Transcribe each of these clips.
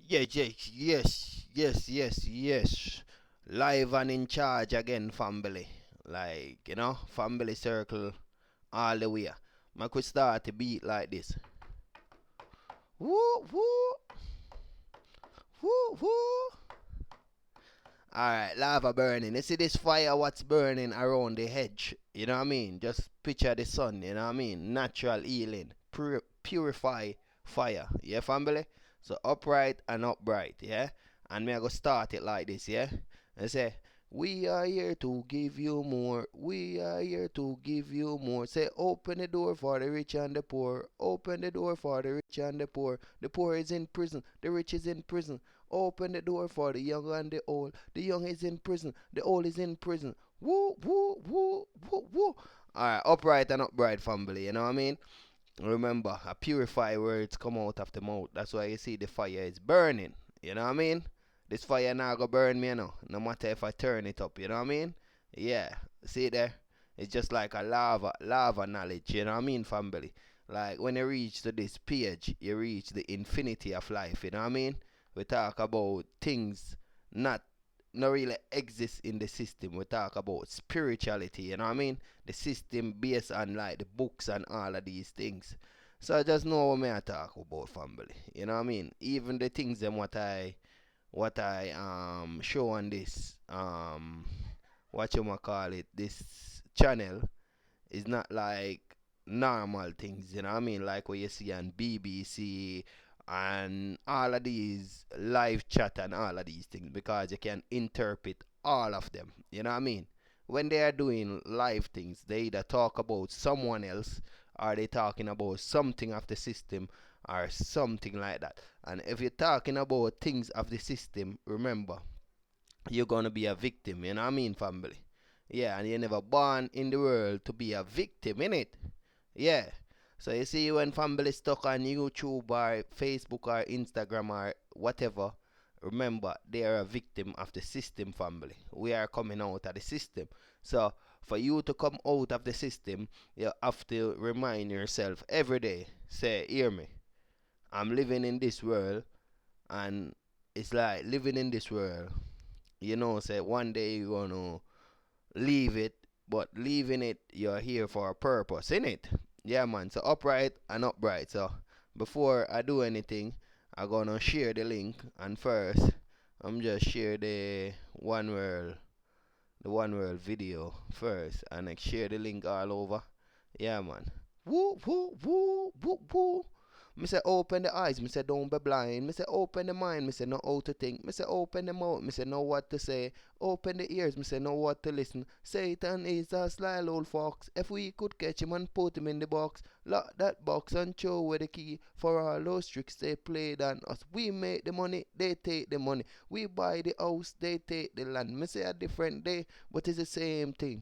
Yes. Live and in charge again, family. Like, family circle all the way. I could start to beat like this. Woo, woo, woo, woo. Alright, lava burning. You see this fire, what's burning around the hedge? You know what I mean? Just picture the sun, you know what I mean? Natural healing. Purify fire. Yeah, family? So upright and upright, yeah? And me I go start it like this, yeah? I say, we are here to give you more. We are here to give you more. Say, open the door for the rich and the poor. Open the door for the rich and the poor. The poor is in prison. The rich is in prison. Open the door for the young and the old. The young is in prison. The old is in prison. Woo, woo, woo, woo, woo. Alright, upright and upright family, you know what I mean? Remember, a purified words come out of the mouth. That's why you see the fire is burning. You know what I mean? This fire now go burn me, no matter if I turn it up, you know what I mean? Yeah, see there? It's just like a lava knowledge, you know what I mean, family? Like when you reach to this page, you reach the infinity of life, you know what I mean? We talk about things not really exist in the system. We talk about spirituality, you know what I mean? The system based on like the books and all of these things. So I just know what me I talk about, family. You know what I mean? Even the things them what I show on this what you might call it, this channel is not like normal things, you know what I mean? Like what you see on BBC and all of these live chat and all of these things because you can interpret all of them, you know what I mean? When they are doing live things, they either talk about someone else or they talking about something of the system or something like that. And if you're talking about things of the system, remember, you're gonna be a victim, you know what I mean, family? Yeah, and you're never born in the world to be a victim, innit? Yeah. So you see when family stuck on YouTube or Facebook or Instagram or whatever, remember they are a victim of the system, family. We are coming out of the system. So for you to come out of the system, you have to remind yourself every day, say, hear me. I'm living in this world and it's like living in this world. Say one day you're gonna leave it, but leaving it, you're here for a purpose, innit? Yeah, man. So upright and upright. So before I do anything, I'm gonna share the link. And first, I'm just share the One World video first, and I share the link all over. Yeah, man. Woo, woo, woo, woo, woo. Me say open the eyes, me say don't be blind. Me say open the mind, me say know how to think. Me say open the mouth, me say know what to say. Open the ears, me say know what to listen. Satan is a sly old fox. If we could catch him and put him in the box, lock that box and throw away the key. For all those tricks they played on us. We make the money, they take the money. We buy the house, they take the land. Me say a different day, but it's the same thing.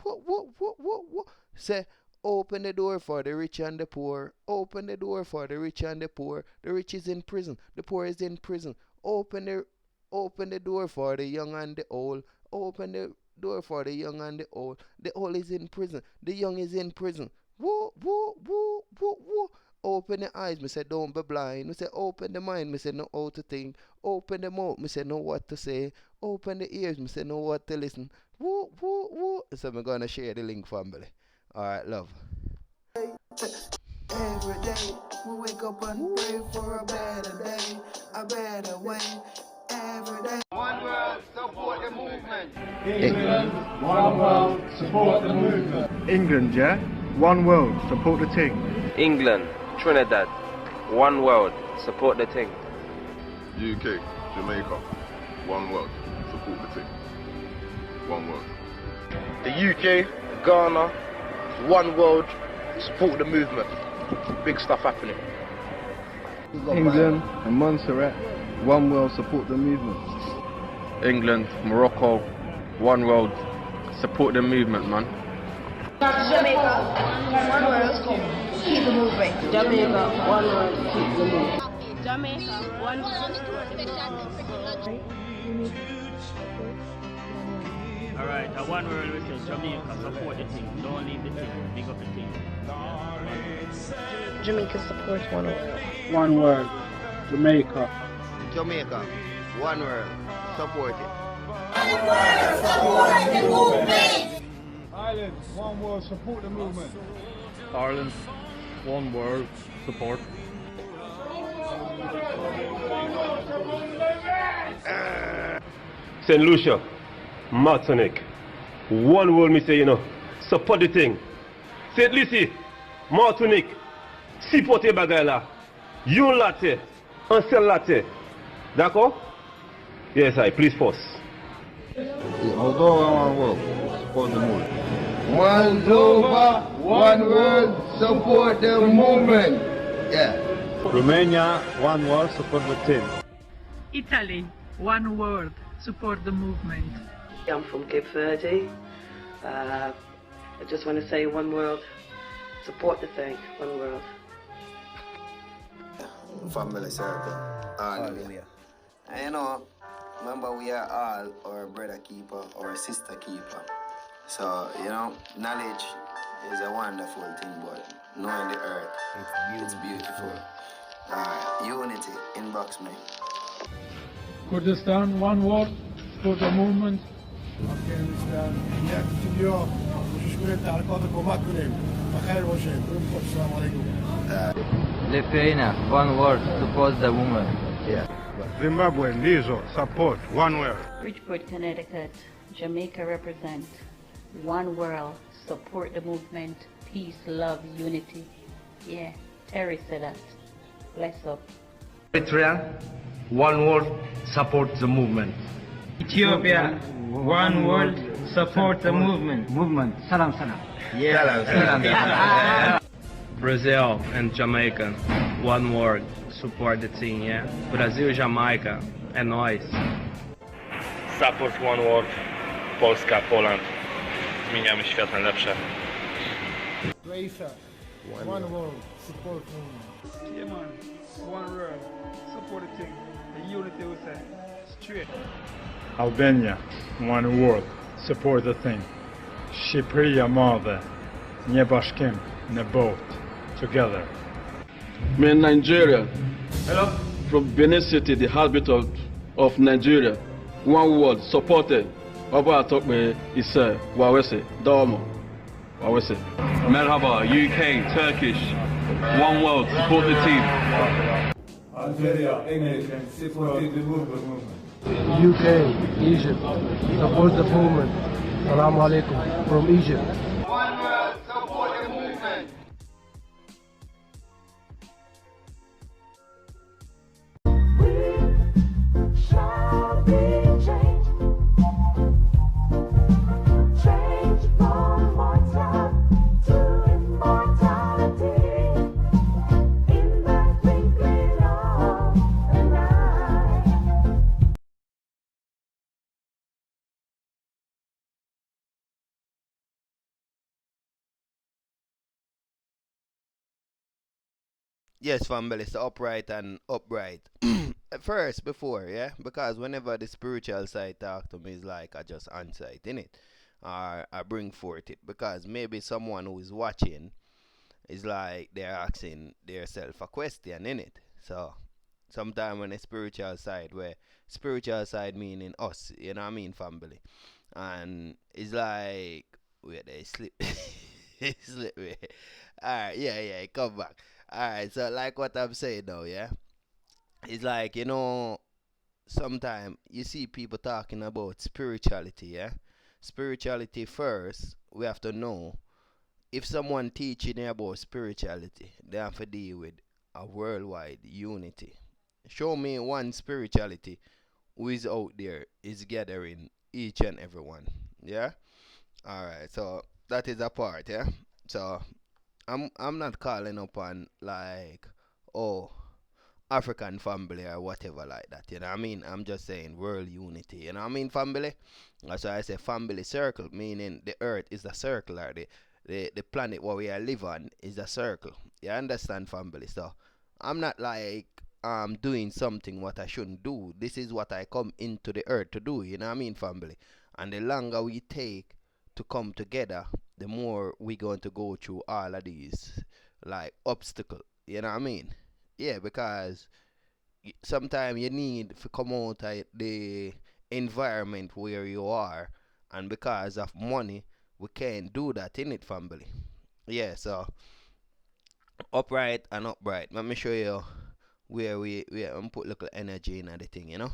What? Say open the door for the rich and the poor. Open the door for the rich and the poor. The rich is in prison. The poor is in prison. Open the door for the young and the old. Open the door for the young and the old. The old is in prison. The young is in prison. Woo, woo, woo, woo, woo. Open the eyes, me say don't be blind. Me say open the mind, me say know how to think. Open the mouth, me say know what to say. Open the ears, me say know what to listen. Woo, woo, woo. So I'm gonna share the link, family. Alright, love. Every day we wake up and pray for a better day, a better way. Every day. One world, support the movement. England, one world, support the movement. England, yeah? One world, support the team. England, Trinidad, one world, support the team. UK, Jamaica, one world, support the team. One world. The UK, Ghana, one world, support the movement. Big stuff happening. England and Montserrat, one world, support the movement. England, Morocco, one world, support the movement, man. Jamaica, one world, keep the movement. Jamaica, one world, keep the movement. Jamaica, one world, support the movement. Alright, one world we say Jamaica, support the team. Don't leave the team, big up the team. Jamaica supports one world. One world, Jamaica, Jamaica, one world, support it. Ireland, one world, support the movement. Ireland, one world, support. St. Lucia, Martinique, one world, me say, you know, support the thing. St. Lucie, Martinique, supportez bagay la. Yon latte, un seul latte. D'accord? Yes, I please force. Moldova, one world, support the movement. Moldova, one world, support the movement. Yeah. Romania, one world, support the team. Italy, one world, support the movement. I'm from Cape Verde. I just want to say one world, support the thing, one world. Family circle. Hallelujah. And you know, remember we are all our brother keeper or sister keeper. So, you know, knowledge is a wonderful thing, but knowing the earth, it's beautiful. Unity, inbox me. Kurdistan, one world, support the movement. Afghanistan, studio. Lithuania, one word, support the woman. Yeah. Zimbabwe, Lizo, support, one world. Bridgeport, Connecticut, Jamaica represent, one world, support the movement, peace, love, unity. Yeah, Terry said that. Bless up. Eritrea, one world, support the movement. Ethiopia, one world, support the movement. Movement, salam salam. Yeah, salam. Brazil and Jamaica, one word, support the team, yeah? Brasil, Jamaica, é nóis. Support one word, Polska, Poland. Zmieniamy świat na lepsze. Croatia, one world, support movement. Yeah man, one world, support the team. The unity we say, straight. Albania, one world, support the thing. Shqipëria Madhe, një bashkim në botë, together. Me in Nigeria. Hello? From Benin City, the heartbeat of Nigeria. One word, supported. Baba Atokbe is Wawese, Damo. Wawese. Merhaba, UK, Turkish. One world, support the team. Algeria, English, support the movement. UK, Egypt, support the movement. Assalamu alaikum from Egypt. One world, support the movement. Yes, family, so upright and upright. At first, before, yeah? Because whenever the spiritual side talk to me, it's like I just answer it, innit? Or I bring forth it. Because maybe someone who is watching is like they're asking themselves a question, innit? So, sometimes when the spiritual side meaning us, you know what I mean, family? And it's like, wait, they slip. Slip me. Alright, yeah, come back. Alright, so like what I'm saying now, yeah? It's like, you know, sometimes you see people talking about spirituality, yeah? Spirituality first, we have to know if someone teaching you about spirituality, they have to deal with a worldwide unity. Show me one spirituality who is out there is gathering each and every one. Yeah? Alright, so that is a part, yeah? So I'm not calling upon like, oh, African family or whatever like that, you know what I mean? I'm just saying world unity, you know what I mean, family? That's why I say family circle, meaning the earth is a circle, or the planet where we are live on is a circle. You understand, family? So I'm not like doing something what I shouldn't do. This is what I come into the earth to do, you know what I mean, family? And the longer we take to come together, the more we're going to go through all of these like obstacles, you know what I mean? Yeah, because sometimes you need to come out of the environment where you are, and because of money, we can't do that in it, family. Yeah, so upright and upright. Let me show you where we put little energy in the thing, you know?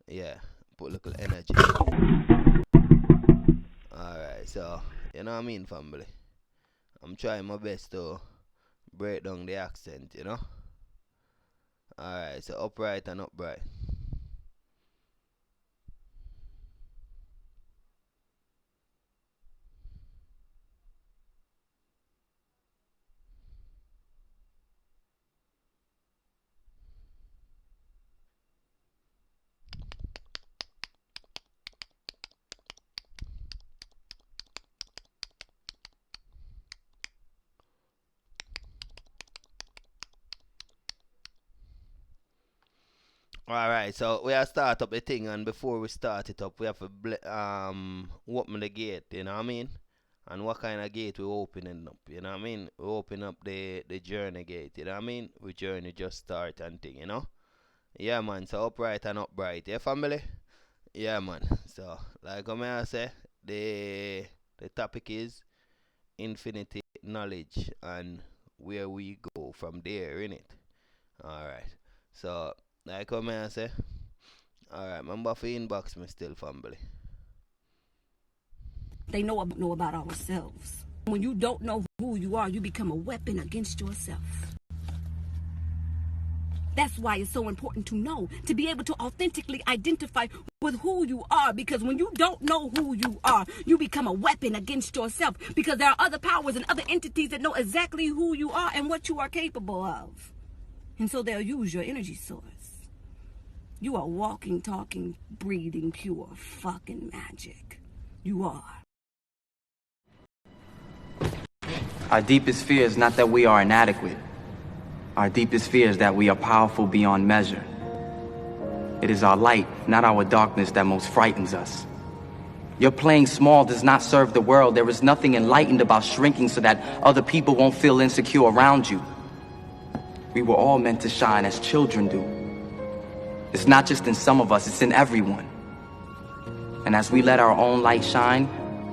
Yeah, put little energy. Alright, so you know what I mean, family? I'm trying my best to break down the accent, you know? Alright, so upright and upright. Alright, so we have start up the thing, and before we start it up, we have to open the gate, you know what I mean? And what kind of gate we opening up, you know what I mean? We open up the journey gate, you know what I mean? We journey just start and thing, you know? Yeah, man, so upright and upright, yeah, family? Yeah, man. So, like I say, the topic is infinity knowledge and where we go from there, innit? Alright, so like I say, alright, remember for inbox me still, family. They know about ourselves. When you don't know who you are, you become a weapon against yourself. That's why it's so important to know, to be able to authentically identify with who you are, because when you don't know who you are, you become a weapon against yourself, because there are other powers and other entities that know exactly who you are and what you are capable of. And so they'll use your energy source. You are walking, talking, breathing pure fucking magic. You are. Our deepest fear is not that we are inadequate. Our deepest fear is that we are powerful beyond measure. It is our light, not our darkness, that most frightens us. Your playing small does not serve the world. There is nothing enlightened about shrinking so that other people won't feel insecure around you. We were all meant to shine as children do. It's not just in some of us, it's in everyone. And as we let our own light shine,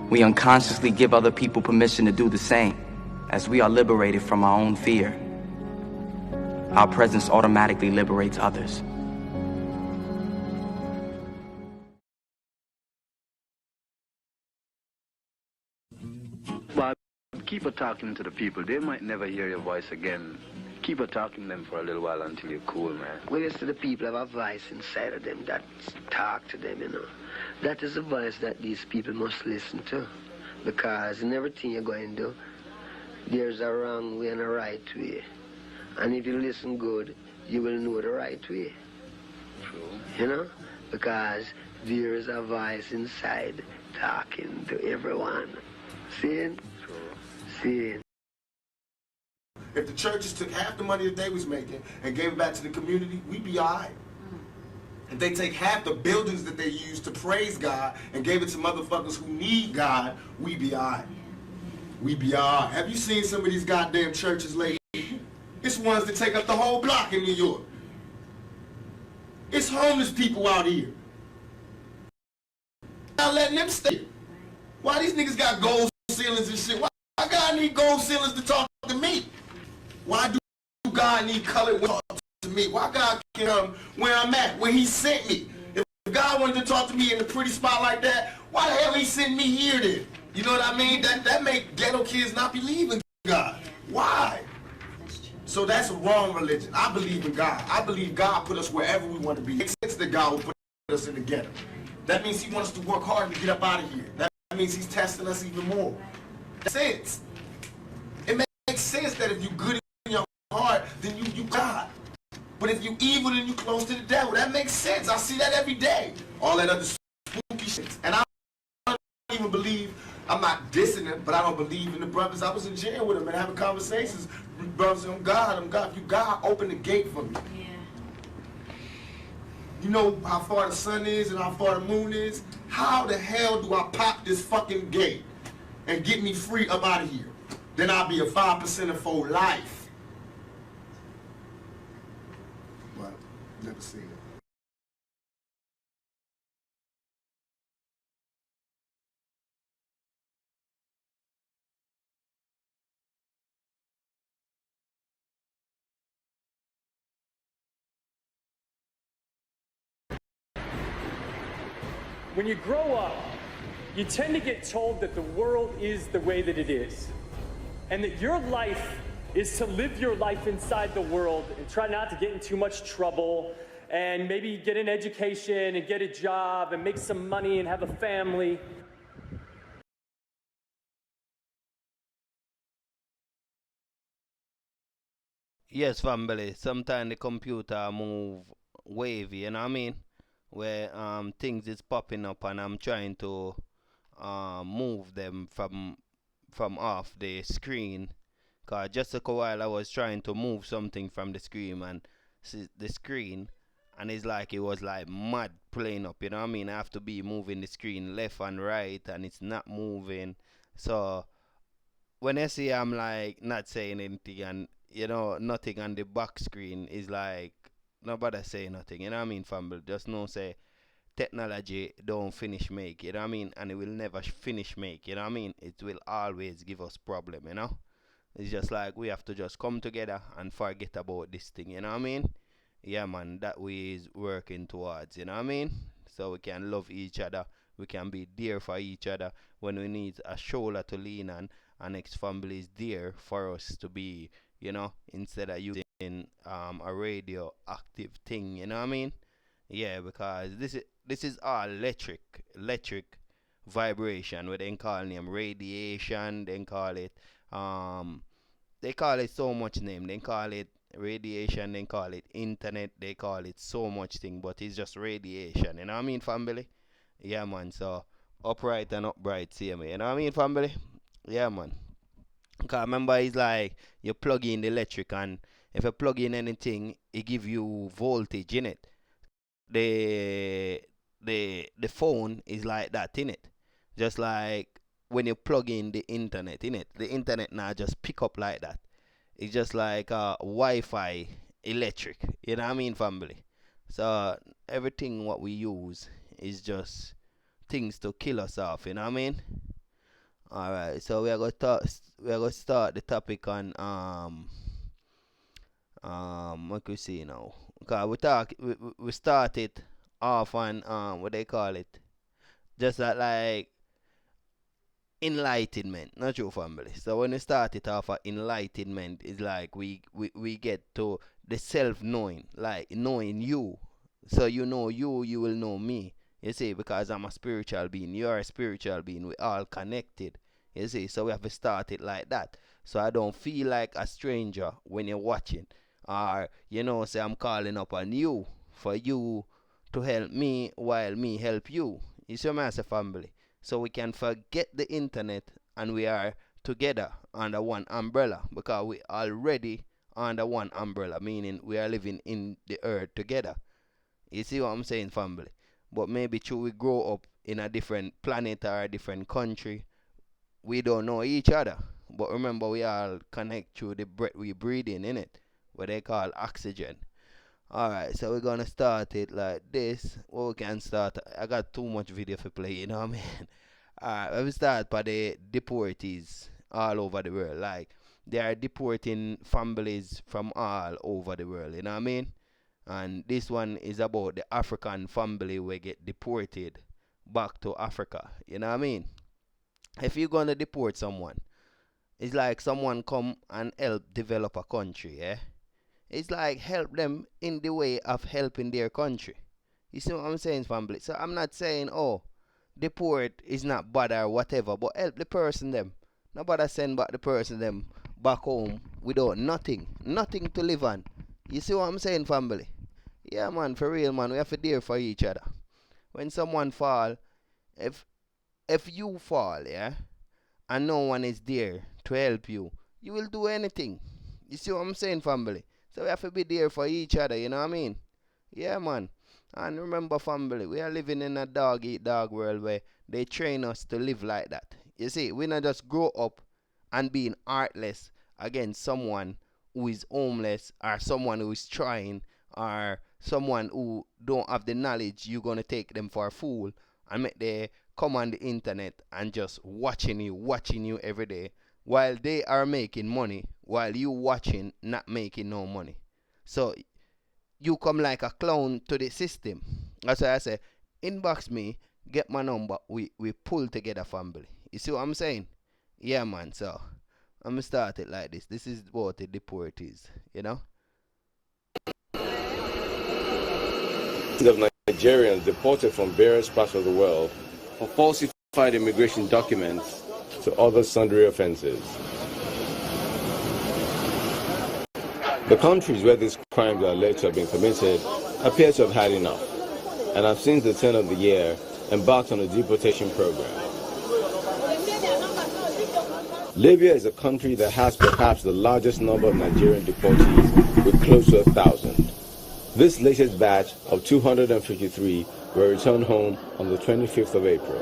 we unconsciously give other people permission to do the same. As we are liberated from our own fear, our presence automatically liberates others. But keep on talking to the people. They might never hear your voice again. Keep on talking to them for a little while until you're cool, man. Well, you see, the people have a voice inside of them that talk to them, you know. That is the voice that these people must listen to. Because in everything you're going to do, there's a wrong way and a right way. And if you listen good, you will know the right way. True. You know? Because there is a voice inside talking to everyone. Seeing? True. Seeing. If the churches took half the money that they was making and gave it back to the community, we'd be all right. If they take half the buildings that they use to praise God and gave it to motherfuckers who need God, we'd be all right. We'd be all right. Have you seen some of these goddamn churches lately? It's ones that take up the whole block in New York. It's homeless people out here. Not letting them stay. Why these niggas got gold ceilings and shit? Why God need gold ceilings to talk to me? Why do God need colored to talk to me? Why God can come where I'm at, where he sent me? If God wanted to talk to me in a pretty spot like that, why the hell he sent me here then? You know what I mean? That make ghetto kids not believe in God. Why? So that's a wrong religion. I believe in God. I believe God put us wherever we want to be. It makes sense that God will put us in the ghetto. That means he wants us to work hard to get up out of here. That means he's testing us even more. That makes sense. It makes sense that if you good in your heart, then you God. But if you evil, then you close to the devil. That makes sense. I see that every day. All that other spooky shit. And I don't even believe, I'm not dissing it, but I don't believe in the brothers. I was in jail with them and having conversations. Brothers, I'm God. If you God, open the gate for me. Yeah. You know how far the sun is and how far the moon is? How the hell do I pop this fucking gate and get me free up out of here? Then I'll be a 5% for life. But Never seen it. When you grow up, you tend to get told that the world is the way that it is, and that your life is to live your life inside the world and try not to get in too much trouble and maybe get an education and get a job and make some money and have a family. Yes, family. Sometimes the computer move wavy, you know what I mean? Where things is popping up and I'm trying to move them from off the screen. Cause just a while I was trying to move something from the screen and the screen, and it's like it was like mad playing up. You know what I mean? I have to be moving the screen left and right, and it's not moving. So when I see I'm like not saying anything and nothing on the back screen is like nobody say nothing. You know what I mean, family? Just no say technology don't finish make. You know what I mean? And it will never finish make. You know what I mean? It will always give us problem. You know? It's just like we have to just come together and forget about this thing, you know what I mean? Yeah, man, that we is working towards, you know what I mean? So we can love each other, we can be there for each other when we need a shoulder to lean on. Our next family is there for us to be, instead of using a radioactive thing, you know what I mean? Yeah, because this is all electric vibration. We then call them radiation, then call it they call it so much name. They call it radiation, they call it internet, they call it so much thing, but it's just radiation, you know what I mean, family? Yeah, man. So upright and upright, see me, you know what I mean, family? Yeah, man. Cause remember, it's like you plug in the electric, and if you plug in anything, it give you voltage in it. The phone is like that in it. Just like when you plug in the internet in it, the internet now just pick up like that. It's just like Wi-Fi electric. You know what I mean, family? So everything what we use is just things to kill us off. You know what I mean? All right. So we are gonna start the topic on what we see now. Cause we started off on what they call it, just like enlightenment, not your family. So when we start it off at enlightenment, it's like we get to the self knowing, like knowing you. So you know you will know me. You see, because I'm a spiritual being, you're a spiritual being, we all connected. You see, so we have to start it like that. So I don't feel like a stranger when you're watching. Or, say I'm calling up on you for you to help me while me help you. You see my family. So we can forget the internet and we are together under one umbrella, because we already under one umbrella, meaning we are living in the earth together. You see what I'm saying, family? But maybe till we grow up in a different planet or a different country, we don't know each other. But remember, we all connect through the breath we breathe in it, what they call oxygen. Alright, so we're gonna start it like this. Well, we can start. I got too much video to play, you know what I mean? Alright, we start by the deportees all over the world. Like, they are deporting families from all over the world, you know what I mean? And this one is about the African family who get deported back to Africa, you know what I mean? If you're gonna deport someone, it's like someone come and help develop a country, yeah? It's like help them in the way of helping their country. You see what I'm saying, family? So I'm not saying, deport is not bad or whatever, but help the person them. Nobody send back the person them back home without nothing to live on. You see what I'm saying, family? Yeah, man, for real, man, we have to dare for each other. When someone fall, if you fall, yeah, and no one is there to help you, you will do anything. You see what I'm saying, family? So we have to be there for each other, you know what I mean? Yeah, man. And remember, family, we are living in a dog eat dog world where they train us to live like that. You see, we not just grow up and being heartless against someone who is homeless or someone who is trying or someone who don't have the knowledge, you're gonna take them for a fool and make they come on the internet and just watching you every day while they are making money while you watching not making no money. So you come like a clown to the system. That's why I say inbox me, get my number, we pull together family. You see what I'm saying? Yeah man, so I'm gonna start it like this. This is what the deport is, you know? Of Nigerians deported from various parts of the world for falsified immigration documents to other sundry offenses. The countries where these crimes are alleged to have been committed appear to have had enough, and have since the turn of the year embarked on a deportation program. Libya is a country that has perhaps the largest number of Nigerian deportees, with close to 1,000. This latest batch of 253 were returned home on the 25th of April.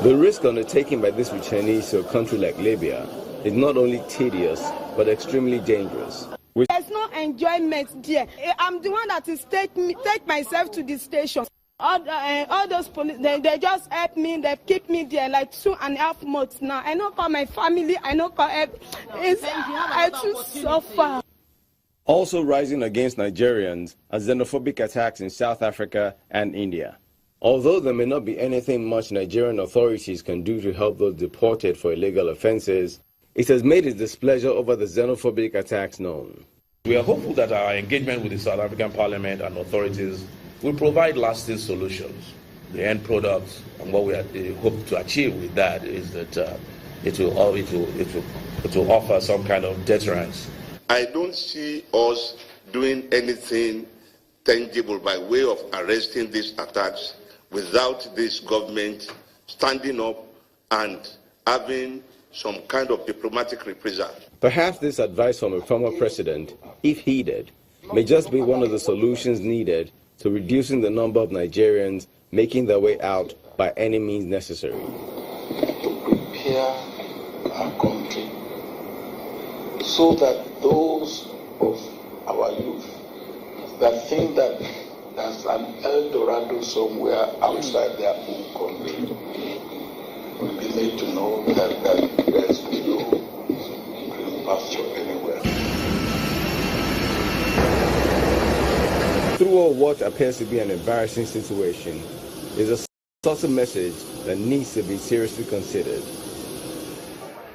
The risk undertaken by these returnees to a country like Libya is not only tedious, but extremely dangerous. There's no enjoyment there. I'm the one that is take myself to the station. All those police, they just help me. They keep me there like 2.5 months now. I don't call my family. I don't call I too suffer. Also rising against Nigerians are xenophobic attacks in South Africa and India. Although there may not be anything much Nigerian authorities can do to help those deported for illegal offenses, it has made its displeasure over the xenophobic attacks known. We are hopeful that our engagement with the South African Parliament and authorities will provide lasting solutions. The end product and what we hope to achieve with that is that it will offer some kind of deterrence. I don't see us doing anything tangible by way of arresting these attacks without this government standing up and having some kind of diplomatic reprisal. Perhaps this advice from a former president, if heeded, may just be one of the solutions needed to reducing the number of Nigerians making their way out by any means necessary. To prepare our country so that those of our youth that think that there's an El Dorado somewhere outside their own country will be made to know that there's no green pasture anywhere. Through all what appears to be an embarrassing situation is a subtle message that needs to be seriously considered.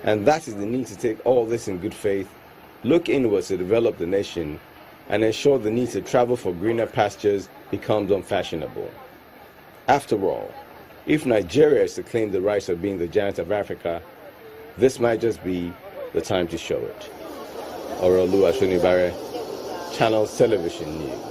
And that is the need to take all this in good faith, look inwards to develop the nation, and ensure the need to travel for greener pastures becomes unfashionable. After all, if Nigeria is to claim the rights of being the giant of Africa, this might just be the time to show it. Orolu Ashunibare, Channels Television News.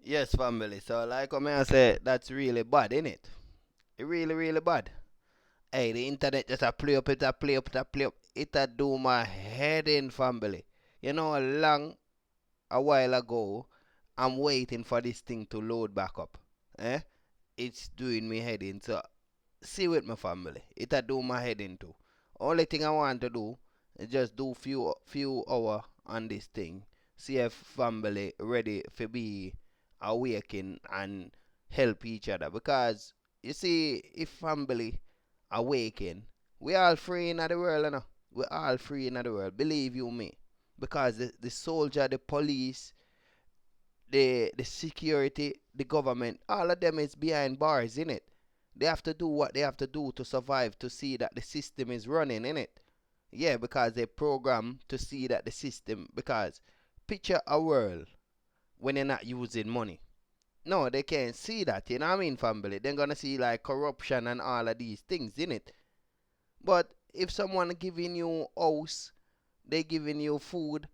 Yes, family. So, like I said, that's really bad, isn't it? It really, really bad. Hey, the internet just a play up, it a play up, it a play up. It a do my head in, family. You know, a while ago, I'm waiting for this thing to load back up. Eh? It's doing me head in. So, see with my family. It a do my head in too. Only thing I want to do is just do few hour on this thing. See if family ready for be awaken and help each other, because you see, if family awaken, we all free in the world, you know. We all free in the world, believe you me, because the soldier, the police, the security, the government, all of them is behind bars, in it. They have to do what they have to do to survive, to see that the system is running, in it. Yeah, because they program to see that the system, because picture a world when you're not using money. No, they can't see that, you know what I mean, family? They're gonna see like corruption and all of these things, in it. But if someone giving you house, they giving you food,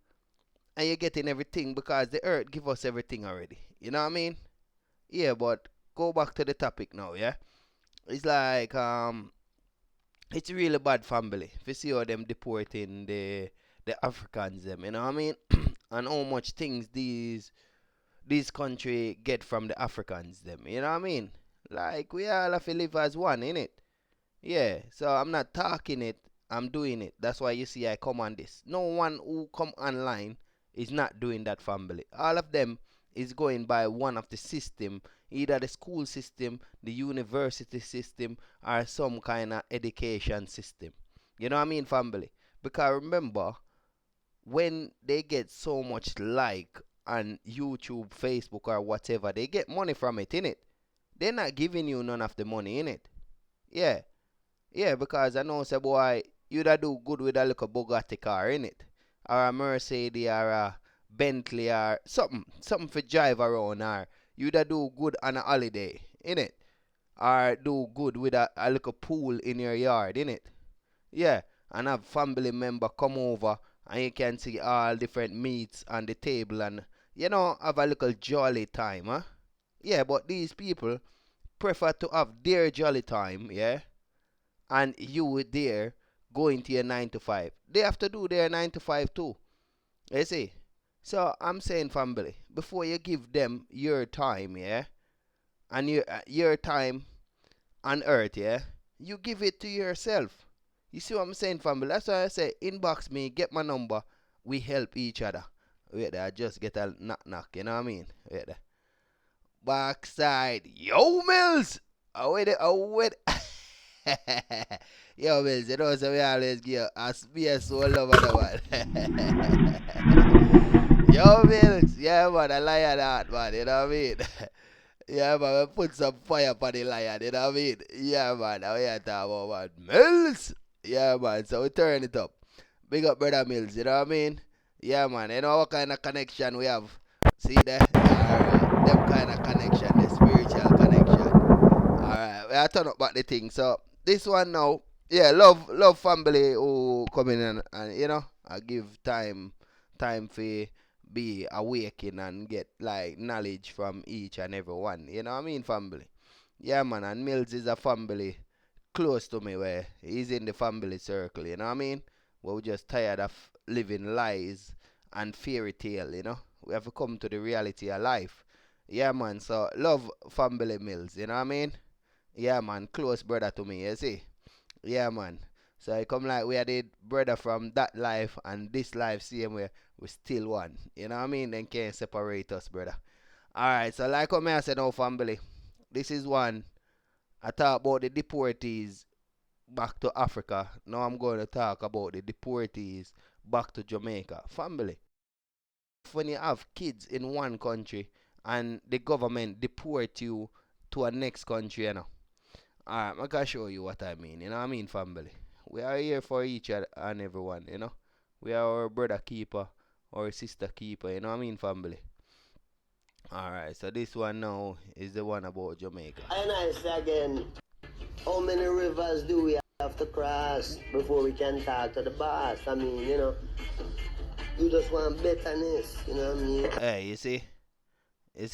and you're getting everything, because the earth give us everything already. You know what I mean? Yeah, but go back to the topic now, yeah? It's like, it's really bad, family. If you see how them deporting the Africans, them, you know what I mean? And how much things these this country get from the Africans them. You know what I mean? Like we all have to live as one, innit? Yeah. So I'm not talking it, I'm doing it. That's why you see I come on this. No one who come online is not doing that, family. All of them is going by one of the system, either the school system, the university system, or some kind of education system. You know what I mean, family? Because remember, when they get so much like on YouTube, Facebook, or whatever, they get money from it, innit? They're not giving you none of the money, innit? Yeah. Yeah, because I know, say, boy, you da do good with a little Bugatti car, innit? Or a Mercedes, or a Bentley, or something for drive around, or you da do good on a holiday, innit? Or do good with a little pool in your yard, innit? Yeah, and have family member come over, and you can see all different meats on the table, and, you know, have a little jolly time, huh? Yeah, but these people prefer to have their jolly time, yeah? And you there going to your 9 to 5. They have to do their 9 to 5 too. You see? So I'm saying, family, before you give them your time, yeah? And your time on earth, yeah? You give it to yourself. You see what I'm saying, family? That's why I say, inbox me, get my number. We help each other. Wait there, I just get a knock, you know what I mean? Wait there. Backside. Yo, Mills! Oh, wait. Yo, Mills, you know, so we always give a space so love on the one. Yo, Mills, yeah, man, a lion heart, man, you know what I mean? Yeah, man, we put some fire upon the lion, you know what I mean? Yeah, man, now we are talking about, man. Mills! Yeah, man, so we turn it up. Big up, brother Mills, you know what I mean? Yeah, man, you know what kind of connection we have? See there? Alright, them kind of connection, the spiritual connection. Alright, we are turn up back the thing, so this one now, yeah, love family who come in and you know, I give time for be awakened and get like knowledge from each and every one. You know what I mean, family? Yeah, man, and Mills is a family close to me where he's in the family circle, you know what I mean? We're just tired of living lies and fairy tale, you know? We have to come to the reality of life. Yeah, man, so love family Mills, you know what I mean? Yeah, man, close brother to me, you see? Yeah, man. So I come like we are the brother from that life and this life same way. We still one. You know what I mean? Then can't separate us, brother. Alright, so like what I said now, family. This is one. I talk about the deportees back to Africa. Now I'm going to talk about the deportees back to Jamaica. Family. When you have kids in one country and the government deport you to a next country, you know. Alright, I can show you what I mean. You know what I mean, family? We are here for each other and everyone, you know. We are our brother keeper, our sister keeper, you know what I mean, family? Alright, so this one now is the one about Jamaica. And I say again, how many rivers do we have to cross before we can talk to the boss? I mean, you know, you just want betterness, you know what I mean? Hey, you see,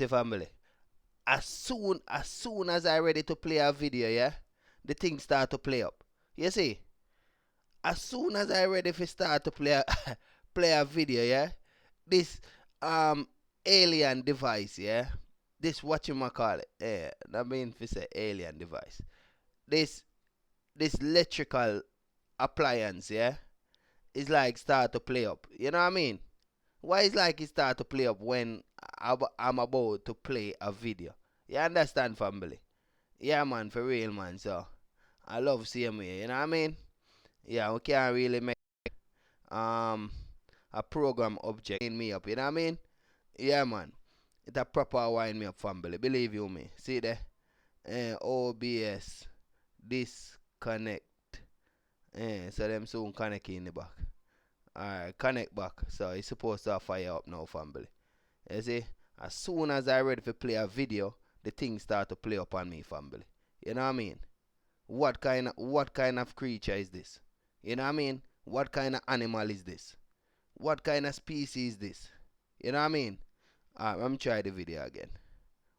family? As soon as I ready to play a video, yeah, the thing start to play up. You see? As soon as I ready to start to play a video, yeah, this alien device, yeah, this whatchamacallit, yeah, I mean if it's an alien device, this electrical appliance, yeah, is like start to play up. You know what I mean? Why is like it start to play up when I'm about to play a video? You understand, family? Yeah, man, for real, man. So I love seeing me. You know what I mean? Yeah, we can't really make a program object in me up. You know what I mean? Yeah, man. It's a proper wind me up, family. Believe you me. See there? OBS disconnect. So them soon connect in the back. Alright, connect back. So it's supposed to fire up now, family. You see? As soon as I ready to play a video, the thing start to play up on me, family. You know what I mean? What kind of creature is this? You know what I mean? What kind of animal is this? What kind of species is this? You know what I mean? Alright, let me try the video again.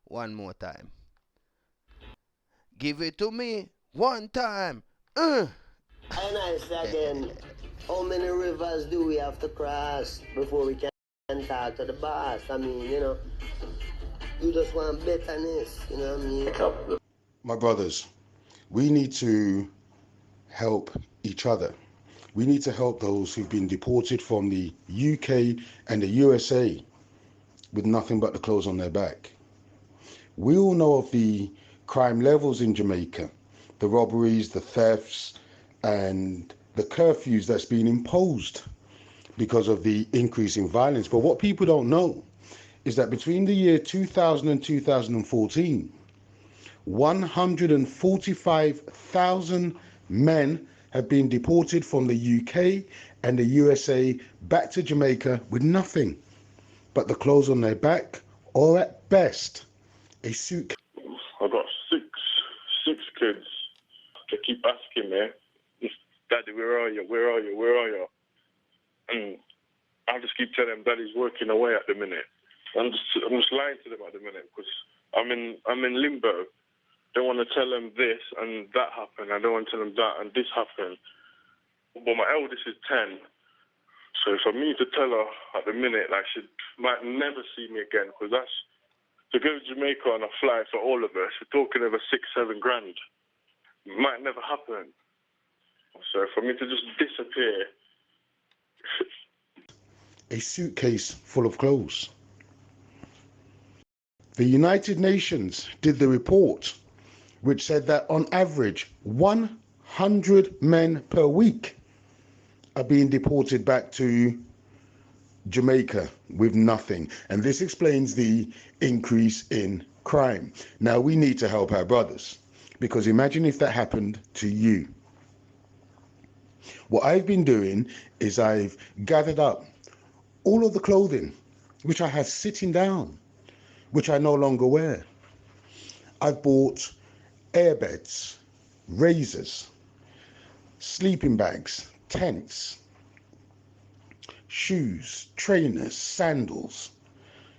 One more time. Give it to me one time. And I say again, how many rivers do we have to cross before we can talk to the boss? I mean, you know, You just want betterness, you know what I mean? My brothers, we need to help each other. We need to help those who've been deported from the UK and the USA with nothing but the clothes on their back. We all know of the crime levels in Jamaica, the robberies, the thefts, and the curfews that's been imposed because of the increase in violence. But what people don't know is that between the year 2000 and 2014, 145,000 men have been deported from the UK and the USA back to Jamaica with nothing but the clothes on their back, or at best, a suitcase. I've got six kids. They keep asking me, Daddy, where are you? Where are you? Where are you? And I just keep telling them Daddy's working away at the minute. I'm just lying to them at the minute because I'm in limbo. Don't want to tell them this and that happened. I don't want to tell them that and this happened. But my eldest is 10. So for me to tell her at the minute, like, she might never see me again, because that's, to go to Jamaica on a flight for all of us, we're talking over 6-7 grand. It might never happen. So for me to just disappear. A suitcase full of clothes. The United Nations did the report, which said that on average, 100 men per week are being deported back to Jamaica with nothing. And this explains the increase in crime. Now, we need to help our brothers, because imagine if that happened to you. What I've been doing is I've gathered up all of the clothing which I have sitting down, which I no longer wear. I've bought airbeds, razors, sleeping bags, tents, shoes, trainers, sandals,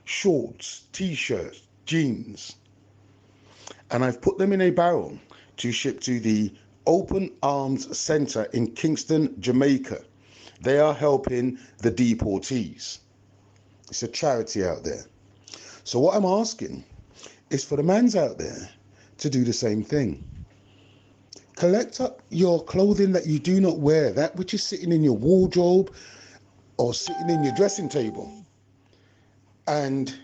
shorts, t-shirts, jeans. And I've put them in a barrel to ship to the Open Arms Center in Kingston, Jamaica. They are helping the deportees. It's a charity out there. So what I'm asking is for the mans out there to do the same thing. Collect up your clothing that you do not wear, that which is sitting in your wardrobe or sitting in your dressing table, and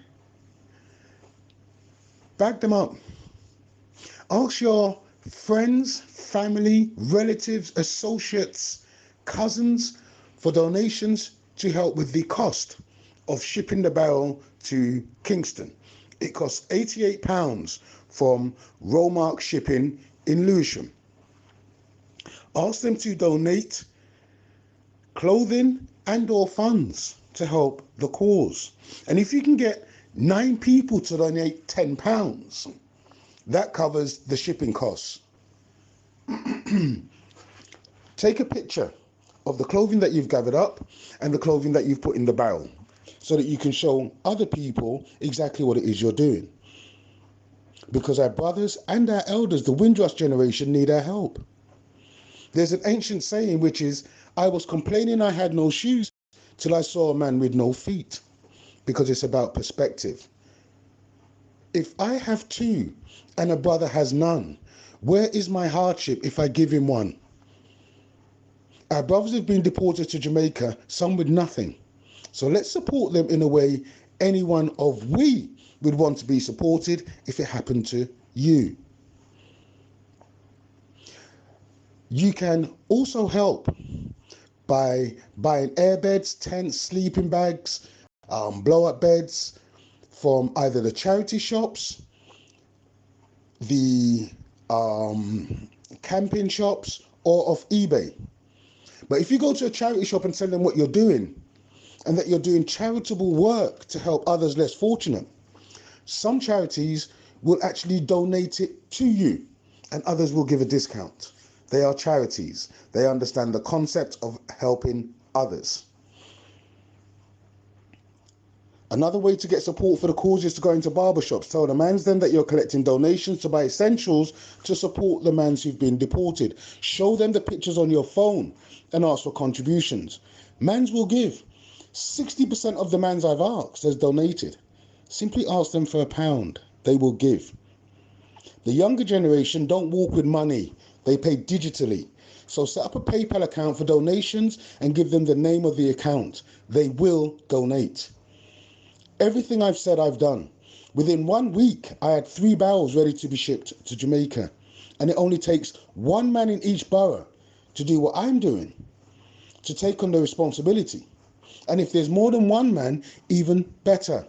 bag them up. Ask your friends, family, relatives, associates, cousins for donations to help with the cost of shipping the barrel to Kingston. It costs £88 from Romark Shipping in Lewisham. Ask them to donate clothing and or funds to help the cause. And if you can get 9 people to donate £10, that covers the shipping costs. Take a picture of the clothing that you've gathered up and the clothing that you've put in the barrel, so that you can show other people exactly what it is you're doing. Because our brothers and our elders, the Windrush generation, need our help. There's an ancient saying which is, I was complaining I had no shoes till I saw a man with no feet, because it's about perspective. If I have 2 and a brother has none, where is my hardship if I give him one? Our brothers have been deported to Jamaica, some with nothing. So let's support them in a way anyone of we would want to be supported if it happened to you. You can also help by buying airbeds, tents, sleeping bags, blow-up beds from either the charity shops, the camping shops, or off eBay. But if you go to a charity shop and tell them what you're doing, and that you're doing charitable work to help others less fortunate, some charities will actually donate it to you, and others will give a discount. They are charities. They understand the concept of helping others. Another way to get support for the cause is to go into barbershops. Tell the mans then that you're collecting donations to buy essentials to support the mans who've been deported. Show them the pictures on your phone and ask for contributions. Mans will give. 60% of the mans I've asked has donated. Simply ask them for £1. They will give. The younger generation don't walk with money. They pay digitally. So set up a PayPal account for donations and give them the name of the account. They will donate. Everything I've said, I've done. Within 1 week, I had 3 barrels ready to be shipped to Jamaica. And it only takes one man in each borough to do what I'm doing, to take on the responsibility. And if there's more than one man, even better.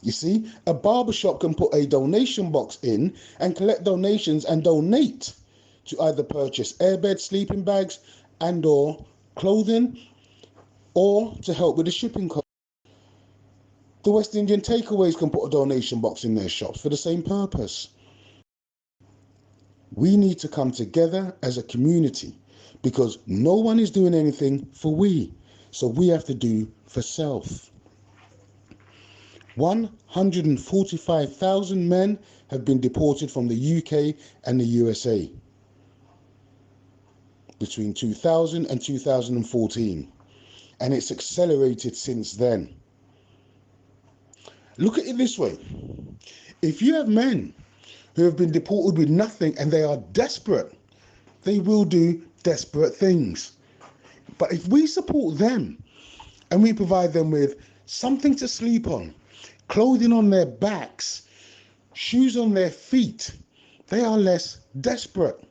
You see, a barbershop can put a donation box in and collect donations and donate to either purchase airbed, sleeping bags and or clothing, or to help with the shipping cost. The West Indian takeaways can put a donation box in their shops for the same purpose. We need to come together as a community because no one is doing anything for we. So we have to do for self. 145,000 men have been deported from the UK and the USA between 2000 and 2014. And it's accelerated since then. Look at it this way. If you have men who have been deported with nothing and they are desperate, they will do desperate things. But if we support them and we provide them with something to sleep on, clothing on their backs, shoes on their feet, they are less desperate.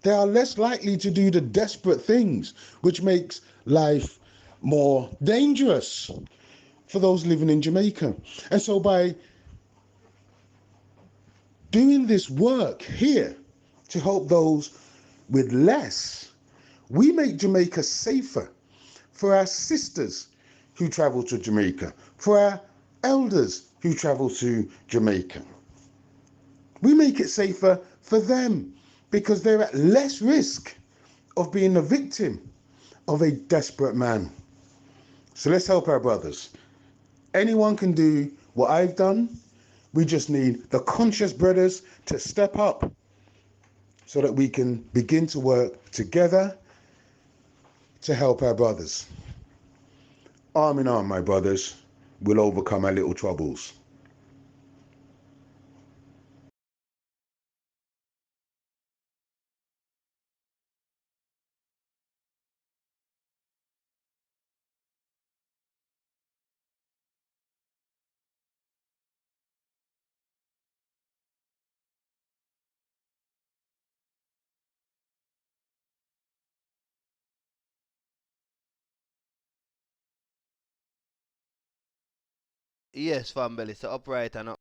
They are less likely to do the desperate things, which makes life more dangerous for those living in Jamaica. And so by doing this work here to help those with less, we make Jamaica safer for our sisters who travel to Jamaica, for our elders who travel to Jamaica. We make it safer for them because they're at less risk of being a victim of a desperate man. So let's help our brothers. Anyone can do what I've done. We just need the conscious brothers to step up so that we can begin to work together to help our brothers. Arm in arm, my brothers, we'll overcome our little troubles. Yes, family, so upright and up.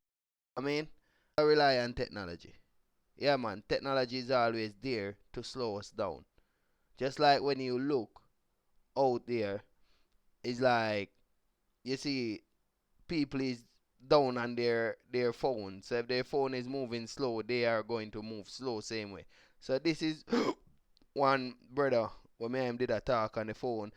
I mean, I rely on technology. Yeah, man, technology is always there to slow us down. Just like when you look out there, it's like you see people is down on their phone. So if their phone is moving slow, they are going to move slow same way. So this is one brother when me and him did a talk on the phone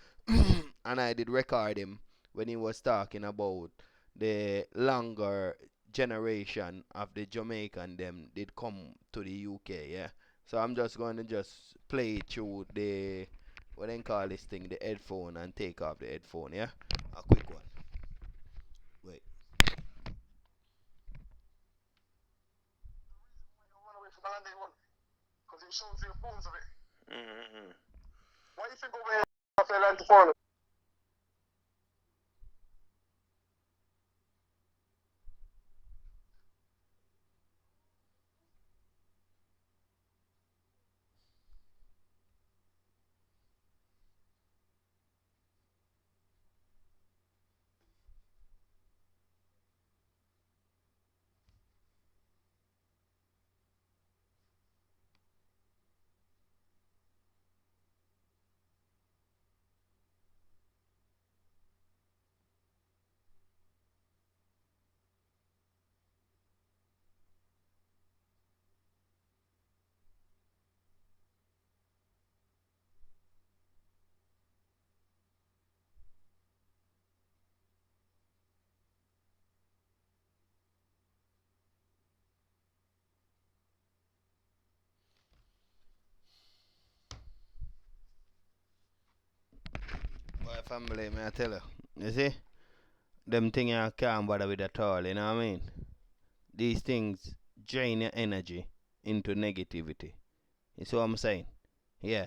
and I did record him when he was talking about the longer generation of the Jamaican them did come to the UK, yeah. So I'm just going to just play it through the what they call this thing, the headphone, and take off the headphone, yeah. A quick one. Wait. Because it shows the bones of it. Why you think over here after land to foreign? Boy, family, may I tell you. You see? them things you can't bother with at all, you know what I mean? These things drain your energy into negativity. You see what I'm saying? Yeah.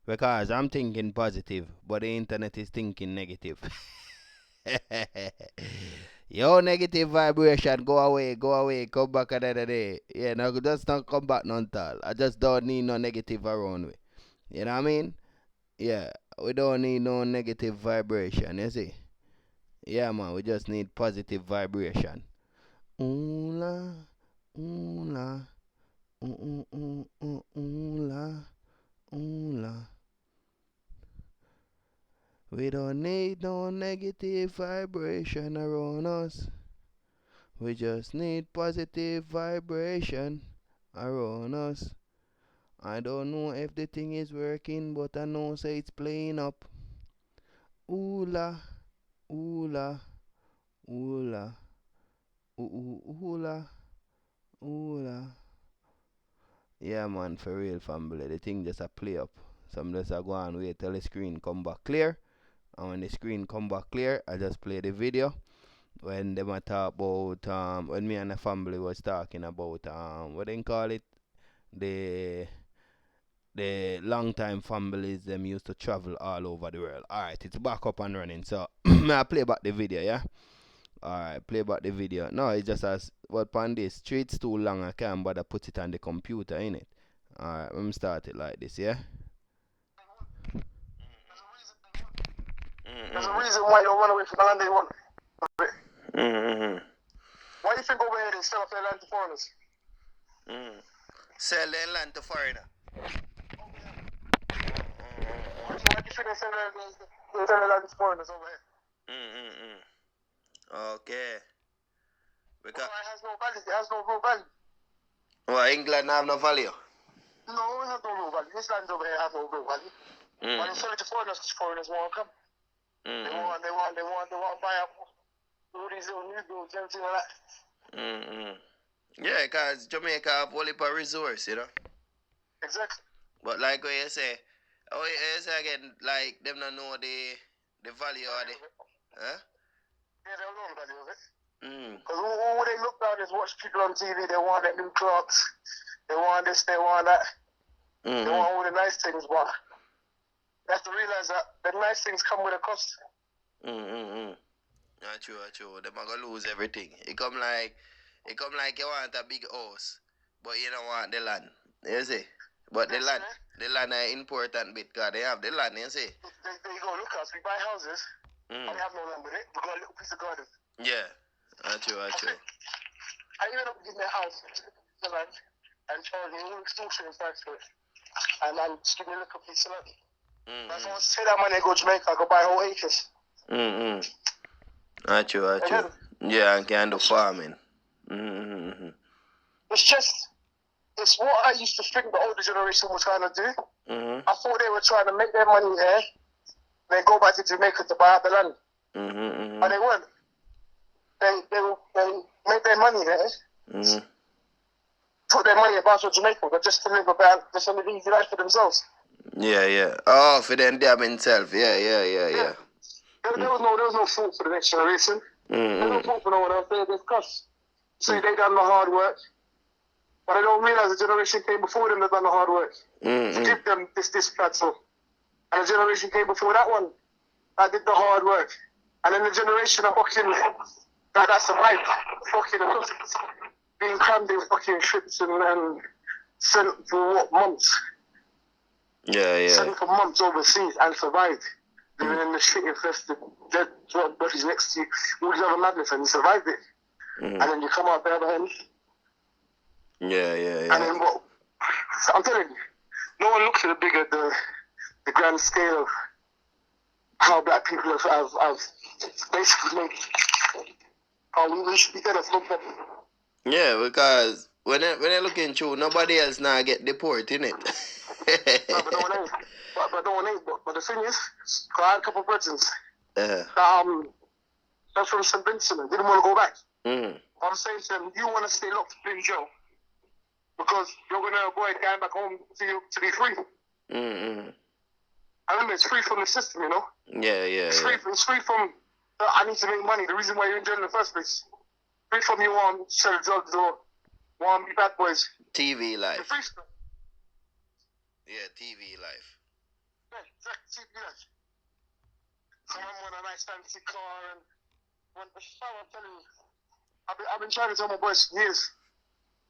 Because I'm thinking positive, but the internet is thinking negative. Yo, negative vibration, go away, come back another day. Yeah, no, just not come back none all. I just don't need no negative around me. You know what I mean? Yeah, we don't need no negative vibration, you see? Yeah, man, we just need positive vibration. Ooh la, ooh la, ooh ooh ooh ooh la, ooh la. We don't need no negative vibration around us. We just need positive vibration around us. I don't know if the thing is working, but I know say it's playing up. Ooh la, ooh la, ooh la, ooh la, ooh la. Yeah, man, for real, family. The thing just a play up. Some just a go and wait till the screen come back clear. And when the screen come back clear, I just play the video. When them a talk about when me and the family was talking about what they call it, the long time families them used to travel all over the world. Alright, it's back up and running. So I play back the video, yeah? Alright, play back the video. No, it's just as what on this street's too long, I can't bother put it on the computer, innit? Alright, let me start it like this, yeah? There's a reason why you don't run away from the land they want. Why do you think over here they sell off their land to foreigners? Sell their land to foreigner. Why do you think they sell their land to foreigners over here? Okay. Because it has no value. It has no real value. well, England have no value. No, it has no real value. This land over here has no real value. But they sell it to foreigners because foreigners won't come. They want to buy up all these little new builds, everything like that. Yeah, because Jamaica have only for resource, you know. Exactly. But like what you say, again, like them don't know the value of it. Huh? Yeah, they don't know the value of it. Because all they look down is watch people on TV. They want that new clocks. They want this, they want that. They want all the nice things, but they have to realize that the nice things come with a cost. Not true. Them are gonna lose everything. It come like you want a big house, but you don't want the land. You see? But the land is important bit because they have the land, you see? There you go, look us, we buy houses, and we have no land with it, we got a little piece of garden. Yeah, not true. I even up giving a house to the land and charge me all extortion price for it. And then just give me a little piece of land. If I want to take that money and go to Jamaica, I go buy whole acres. Not true. Yeah, and can do farming. It's what I used to think the older generation was trying to do. I thought they were trying to make their money here, then go back to Jamaica to buy out the land. But they weren't. They made their money here, put their money about to Jamaica, but just to live an easy life for themselves. Yeah. Oh, for them themselves. Yeah. There was no fault for the next generation. There's no fault for no one else. They discuss. Say they done the hard work. But I don't realize the generation came before them that done the hard work. To give them this platform. And the generation came before that one that did the hard work. And then the generation of fucking that survived fucking being crammed in fucking ships and sent for what, months? Yeah. Sent for months overseas and survived. Living in the shit infested dead bodies next to you, all these other madness, and you survived it. And then you come out the other end. Yeah. And then what? I'm telling you, no one looks at the grand scale of how black people have basically made how we should be dead as no problem. Yeah, because when they're looking through, nobody else now get deported, innit? No, but no one ain't. But the thing is, I had a couple of brethren that's from St. Vincent and didn't want to go back. I'm saying to them, you want to stay locked up in jail because you're going to avoid going back home to be free. I remember it's free from the system, you know? Yeah. It's free from I need to make money. The reason why you're in jail in the first place. Free from you want to sell drugs or want to be bad boys. TV The life. free stuff. Yeah, TV life. Yeah, exactly. TV life. Someone want a nice fancy car and I'm telling you. I've been trying to tell my boys for years.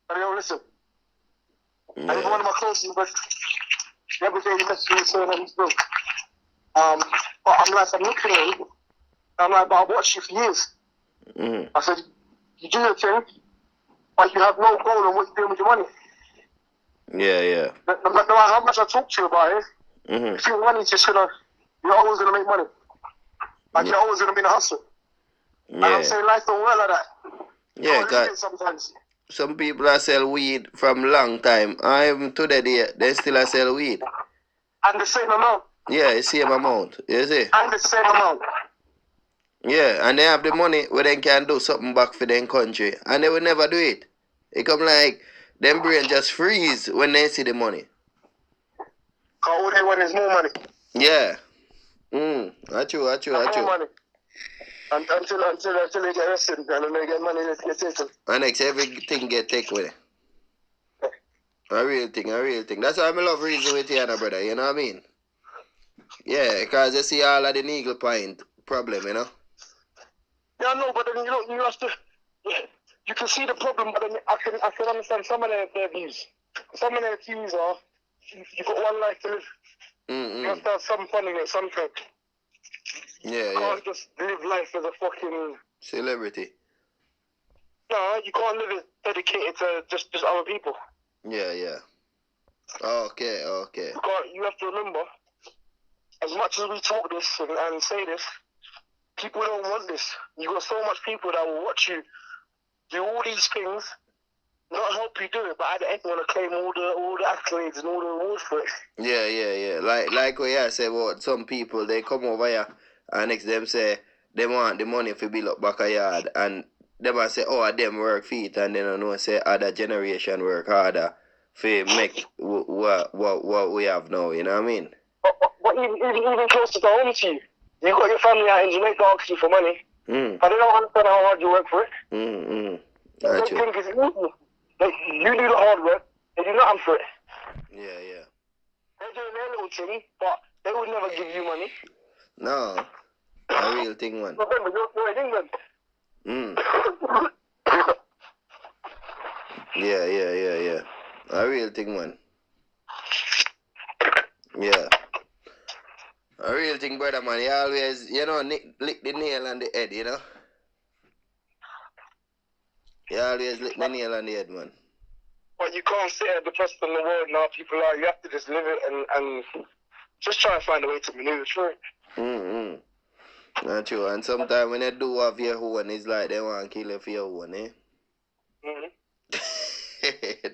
But they don't listen. Yeah. And even one of my closest, but the other day he messaged me saying that he's broke. But I'm like, I'm looking at him. I'm like, but I've watched you for years. Mm. I said, you do your thing, but you have no goal on what you're doing with your money. Yeah. No matter how much I talk to you about it, Mm-hmm. if your money's just you're always gonna make money. Like you're always gonna be in a hustle. And I'm Yeah. saying life don't work like that. Yeah, You can't live it cause sometimes. some people are sell weed from long time. I even today they still a sell weed. And the same amount. Yeah, the same amount. You see? And the same amount. Yeah, and they have the money where they can do something back for their country. And they will never do it. It come like them brain just freeze when they see the money. Cause all they want is more money. Yeah. That's true. More money. Until they get arrested and then they get money, they get taken. And next everything get taken with it. A real thing. That's why I love reason with you, brother, you know what I mean? Yeah, because you see all of the Eagle Point problem, you know? Yeah, no, but then you have to. You can see the problem, but then I can understand some of their views. Some of their views are you've got one life to live. You have to have some fun in it sometimes. Yeah, you can't just live life as a fucking celebrity. No, you can't live it dedicated to just other people. Yeah. Okay. You have to remember, as much as we talk this and say this, people don't want this. You got so much people that will watch you do all these things, not help you do it, but at the end want to claim all the accolades and all the awards for it. Yeah. Like what I say about some people, they come over here and next them say they want the money for build up back a yard, and they might say, oh, them work feet, and then I know say other generation work harder for make what we have now. You know what I mean? But even closer to home to you, you got your family out in Jamaica asking you for money, but they don't understand how hard you work for it. They think it's easy. You do the hard work, they do nothing for it. Yeah. They're doing their little thing, but they would never give you money. No, a real thing, man. Remember, you're in England. Yeah. A real thing, man. Yeah. A real thing, brother, man. You always, lick the nail on the head, you know? You always lick the nail on the head, man. But you can't sit at the best in the world now, people are. You have to just live it and just try and find a way to maneuver through it. Not true. And sometimes when they do have your own, it's like they want to kill you for your own, eh?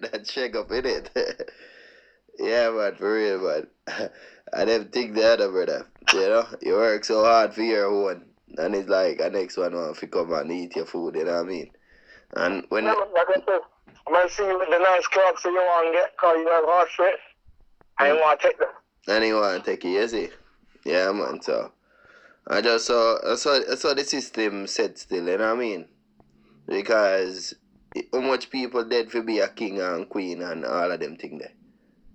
That shake up, innit? Yeah, man, for real, man. I never think the other, brother. You know? You work so hard for your own. And it's like the next one wants to come and eat your food, you know what I mean? And when... Yeah, like I said, I might see you with the nice clothes so you want to get, because you have hard for it. I ain't want to take them. And you want to take it, you see? Yeah, man, so... I saw the system set still, you know what I mean? Because how much people dead for be a king and queen and all of them things there.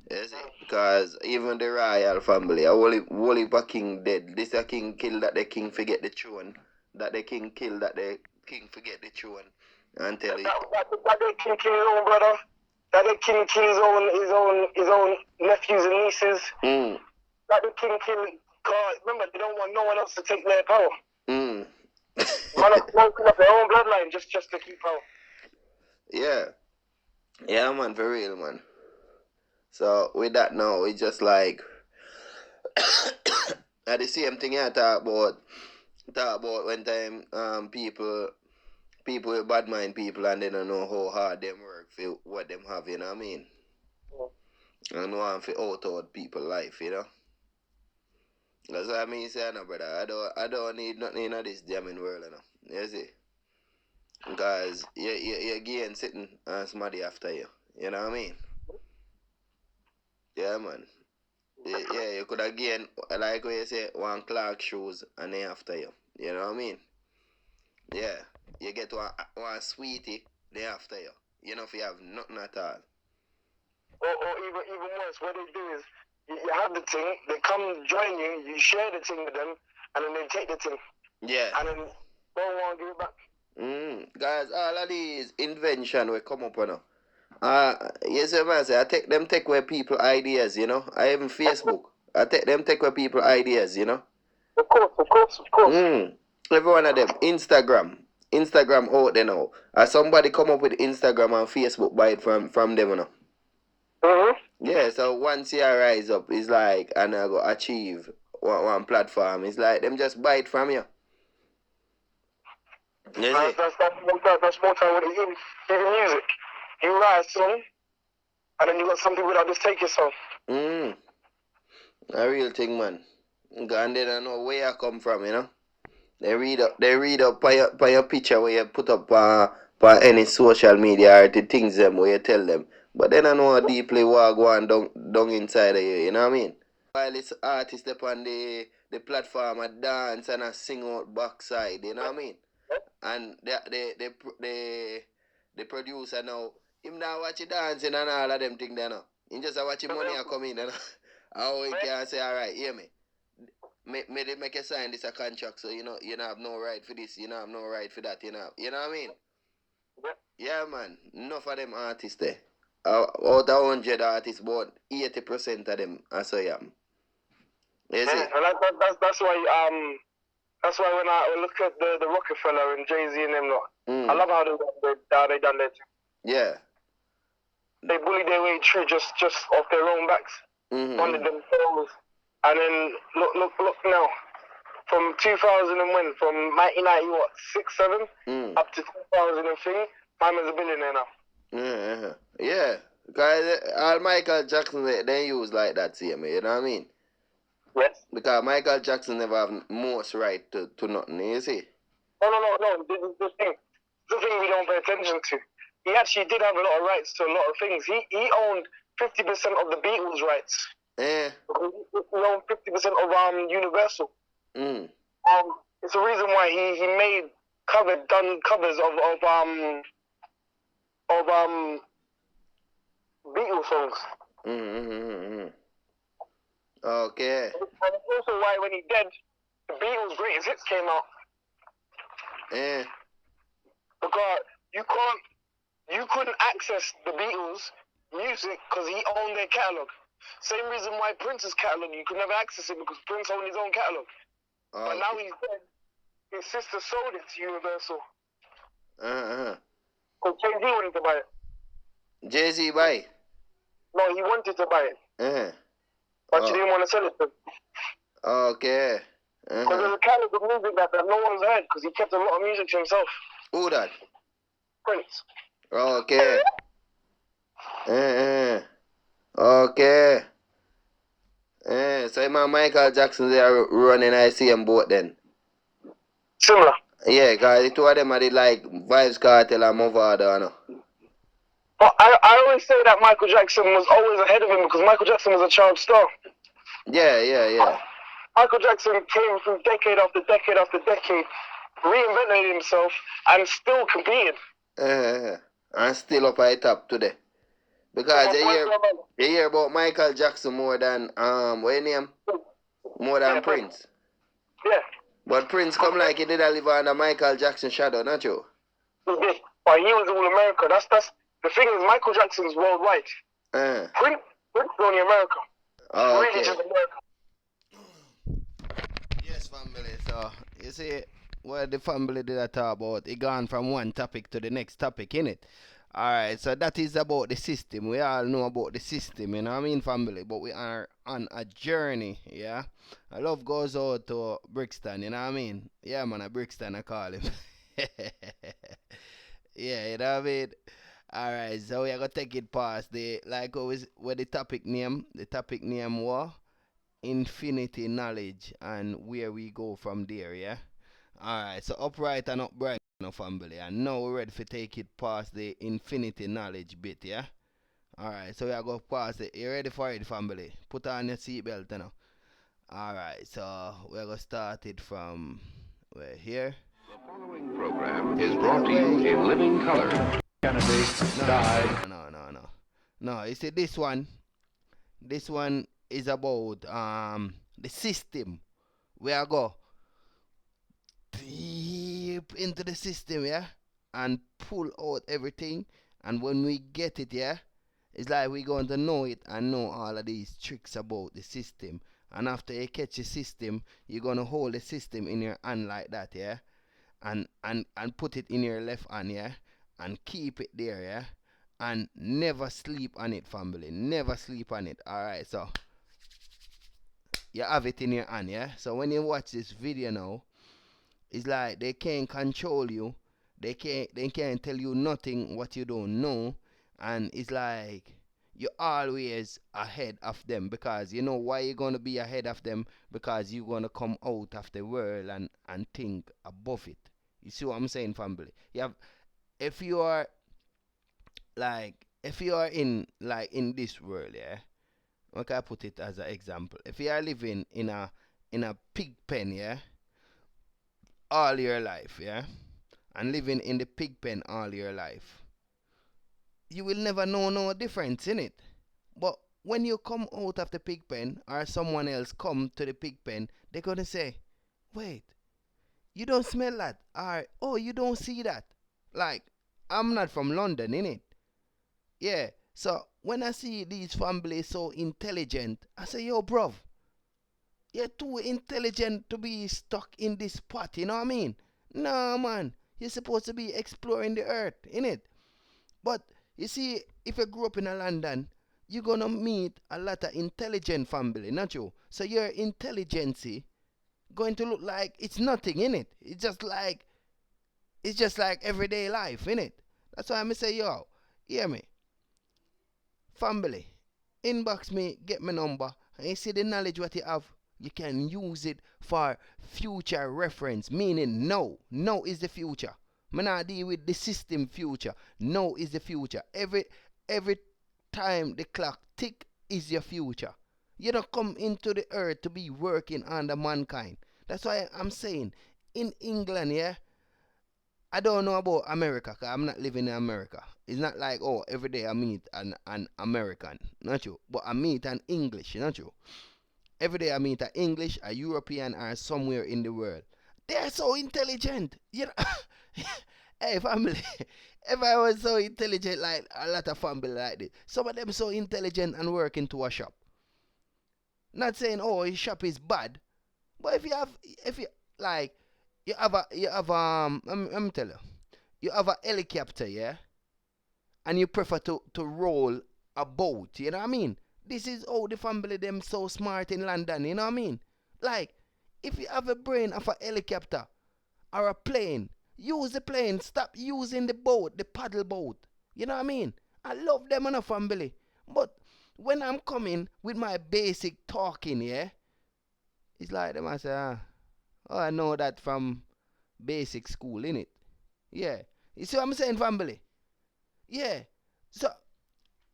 You see? Because even the royal family, a whole heap of king dead. This a king kill that the king forget the throne. That the king kill that the king forget the throne. And tell it. That the king kill his own brother. That the king kill his own nephews and nieces. That the king kill... Because remember, they don't want no one else to take their power. Man, smoking up their own bloodline just to keep power. Yeah, man, for real, man. So with that now, it's just like at the same thing I talk about when time people with bad mind people and they don't know how hard them work for what them have, you know what I mean? And want to out people life, you know? That's what I mean, say, no, brother. I don't need nothing in this jamming world, you know. You see? Because you're again sitting and somebody after you. You know what I mean? Yeah, man. Yeah, you could again, like what you say, one Clark shoes and they after you. You know what I mean? Yeah. You get one sweetie, they after you. You know if you have nothing at all. Or even worse, what they do is you have the thing, they come join you, you share the thing with them, and then they take the thing. Yeah. And then don't want to give it back. Guys, all of these invention will come up on now. Yes, man, say I take away people ideas, you know. I even Facebook. I take away people ideas, you know. Of course. Every one of them. Instagram out there now. Somebody come up with Instagram and Facebook buy it from them, you know. Yeah, so once you rise up, it's like, and I go achieve one platform, it's like them just buy it from you. That's more time with even music. You write a song, and then you got some people that just take your song. A real thing, man. And they don't know where you come from, you know. They read up by your picture where you put up by any social media or the things them where you tell them. But they don't know how deeply what go on down inside of you, you know what I mean? While it's artists up on the platform a dance and a sing out backside, you know what I mean? And the producer now, him now watch you dancing and all of them things there now. He just watch your money come in, you know. How he can say, alright, hear me. Make you sign this a contract, so you know you don't have no right for this, you don't have no right for that, you know what I mean? Yeah, man. Enough of them artists there. Out of 100 artists, about 80% of them are so young. You see? And that's why when I look at the Rockefeller and Jay-Z and them lot, I love how they done their thing. Yeah. They bullied their way through just off their own backs. Funded themselves. And then look now. From 2000 and when? From 1990, what, 6, 7? Up to 2000 and thing, my man's a billionaire now. Yeah. Because all Michael Jackson, they use like that, see me, you know what I mean? Yes. Because Michael Jackson never have most right to nothing, you see? No. The thing we don't pay attention to. He actually did have a lot of rights to a lot of things. He owned 50% of the Beatles' rights. Yeah. He owned 50% of Universal. It's the reason why he done covers of Beatles songs. Okay. And it's also why when he dead, the Beatles' greatest hits came out. Yeah. Because you couldn't access the Beatles' music because he owned their catalog. Same reason why Prince's catalog, you could never access it because Prince owned his own catalog. But now he's dead. His sister sold it to Universal. So Jay-Z wanted to buy it. Jay-Z buy it? No, he wanted to buy it. But he didn't want to sell it to him. Okay. Because there's a catalog of music that no one's heard because he kept a lot of music to himself. Who that? Prince. Okay. Okay. So my Michael Jackson they are running I see him boat then. Similar. Yeah, cause the two of them are like Vybz Kartel and Mavado, you know. But I always say that Michael Jackson was always ahead of him because Michael Jackson was a child star. Yeah. Michael Jackson came through decade after decade after decade, reinvented himself, and still competed. And still up at the top today. Because you hear about Michael Jackson more than what your name? More than Prince. Yeah. But Prince come like he didn't live under Michael Jackson's shadow, not you? He did. But he was all America. That's the thing is Michael Jackson's worldwide. Prince is only America. Really just America. Yes, family. So you see what the family did I talk about? It gone from one topic to the next topic, innit? Alright, so that is about the system. We all know about the system, you know what I mean, family? But we are on a journey, yeah? I love goes out to Brixton, you know what I mean? Yeah, man, Brixton, I call him. Yeah, you know what I mean? Alright, so we are going to take it past the, like always, what the topic name was Infinity Knowledge and where we go from there, yeah? Alright, so upright and upright. Family, and now we're ready to take it past the infinity knowledge bit, yeah? Alright, so we are going to pass it. You ready for it, family? Put on your seatbelt now. Alright, so we're going to start it from here. Program is brought to you in living color. Kennedy died. No, you see this one is about the system. We are go deep into the system, yeah, and pull out everything, and when we get it, yeah, it's like we're going to know it and know all of these tricks about the system. And after you catch the system, you're gonna hold the system in your hand like that, yeah, and put it in your left hand, yeah, and keep it there, yeah, and never sleep on it, family. Never sleep on it. Alright, so you have it in your hand, yeah. So when you watch this video now, it's like they can't control you. They can't tell you nothing what you don't know, and it's like you're always ahead of them, because you know why you're gonna be ahead of them, because you're gonna come out of the world and think above it. You see what I'm saying, family? If you are in this world, yeah, what can I put it as an example? If you are living in a pig pen, yeah, all your life, yeah, and living in the pig pen all your life, you will never know no difference in it. But when you come out of the pig pen, or someone else come to the pig pen, they're gonna say, wait, you don't smell that, or oh, you don't see that. Like, I'm not from London, innit? Yeah, so when I see these families so intelligent, I say, yo, bruv, you're too intelligent to be stuck in this pot, you know what I mean? Nah, man, you're supposed to be exploring the earth, innit? But you see, if you grew up in London, you're gonna meet a lot of intelligent family, not you? So your intelligence going to look like it's nothing, innit? It's just like everyday life, innit? That's why I say, yo, hear me, family, inbox me, get my number, and you see the knowledge what you have, you can use it for future reference, meaning now is the future. Man, I deal with the system future. Now is the future. Every time the clock tick is your future. You don't come into the earth to be working under mankind. That's why I'm saying, in England, yeah, I don't know about America, because I'm not living in America. It's not like, oh, every day I meet an American, not true. But I meet an English, not true. Every day I meet an English, a European, or somewhere in the world. They're so intelligent, you know. Hey, family, if I was so intelligent like a lot of family like this, some of them so intelligent and work into a shop. Not saying, oh, his shop is bad, but let me tell you, you have a helicopter, yeah, and you prefer to roll a boat, you know what I mean? This is how the family them so smart in London, you know what I mean? Like, if you have a brain of a helicopter or a plane, use the plane. Stop using the boat, the paddle boat. You know what I mean? I love them in a family. But when I'm coming with my basic talking, yeah, it's like them I say, oh, I know that from basic school, innit? Yeah. You see what I'm saying, family? Yeah. So,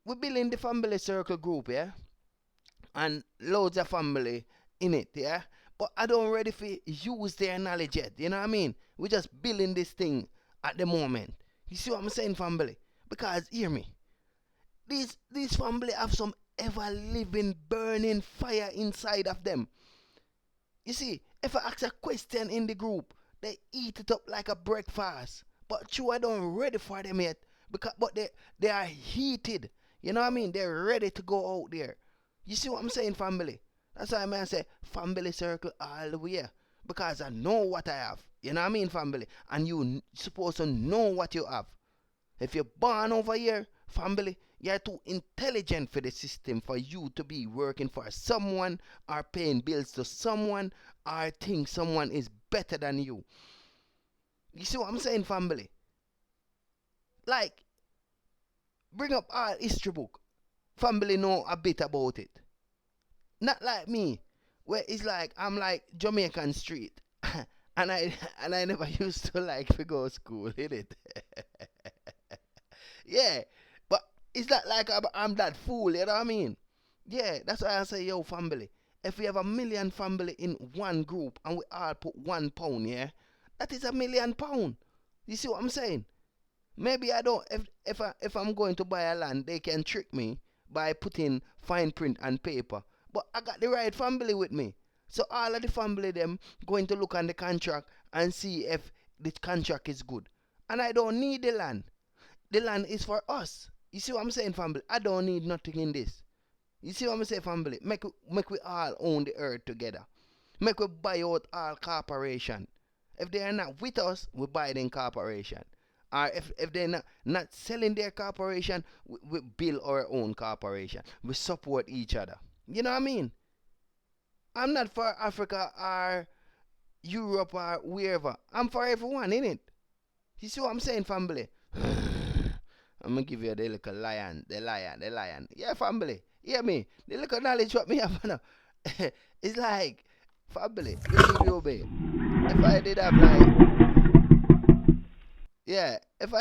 we're building the family circle group, yeah? And loads of family in it, yeah? But I don't ready for use their knowledge yet, you know what I mean? We're just building this thing at the moment. You see what I'm saying, family? Because, hear me, these family have some ever-living, burning fire inside of them. You see, if I ask a question in the group, they eat it up like a breakfast. But true, I don't ready for them yet. But they are heated. You know what I mean? They're ready to go out there. You see what I'm saying, family? That's why I say family circle all the way. Because I know what I have. You know what I mean, family? And you supposed to know what you have. If you're born over here, family, you're too intelligent for the system for you to be working for someone or paying bills to someone or think someone is better than you. You see what I'm saying, family? Like, bring up all history book. Family know a bit about it. Not like me, where it's like I'm like Jamaican street, and I never used to like to go to school, innit? Yeah, but it's not like I'm that fool, you know what I mean? Yeah, that's why I say, yo, family, if we have 1 million family in one group and we all put £1, yeah, That is £1 million. You see what I'm saying? Maybe I don't, if I'm going to buy a land, they can trick me by putting fine print and paper. But I got the right family with me. So all of the family them going to look on the contract and see if the contract is good. And I don't need the land. The land is for us. You see what I'm saying, family? I don't need nothing in this. You see what I'm saying, family? Make we all own the earth together. Make we buy out all corporation. If they are not with us, we buy them corporation. Or if they're not selling their corporation, we build our own corporation. We support each other. You know what I mean? I'm not for Africa or Europe or wherever. I'm for everyone, innit? You see what I'm saying, family? I'm going to give you the little lion. Yeah, family. Hear me? The little knowledge what me have now. It's like, family, you obey. If I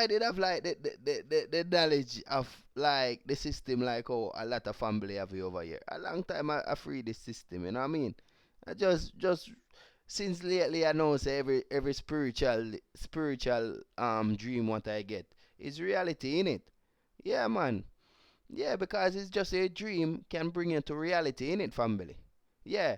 did have like the knowledge of like the system, like a lot of family have you over here. A long time I free this system, you know what I mean? I just since lately I know say every spiritual dream what I get is reality, innit? Yeah, man. Yeah, because it's just a dream can bring you to reality, innit, family? Yeah.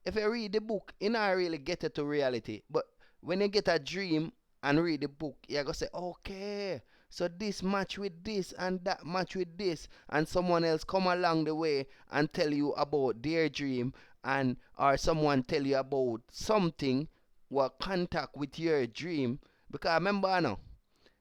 If you read the book, you not really get it to reality. But when you get a dream and read the book, you're going to say, okay, so this match with this and that match with this. And someone else come along the way and tell you about their dream, and or someone tell you about something what contact with your dream. Because remember, you know,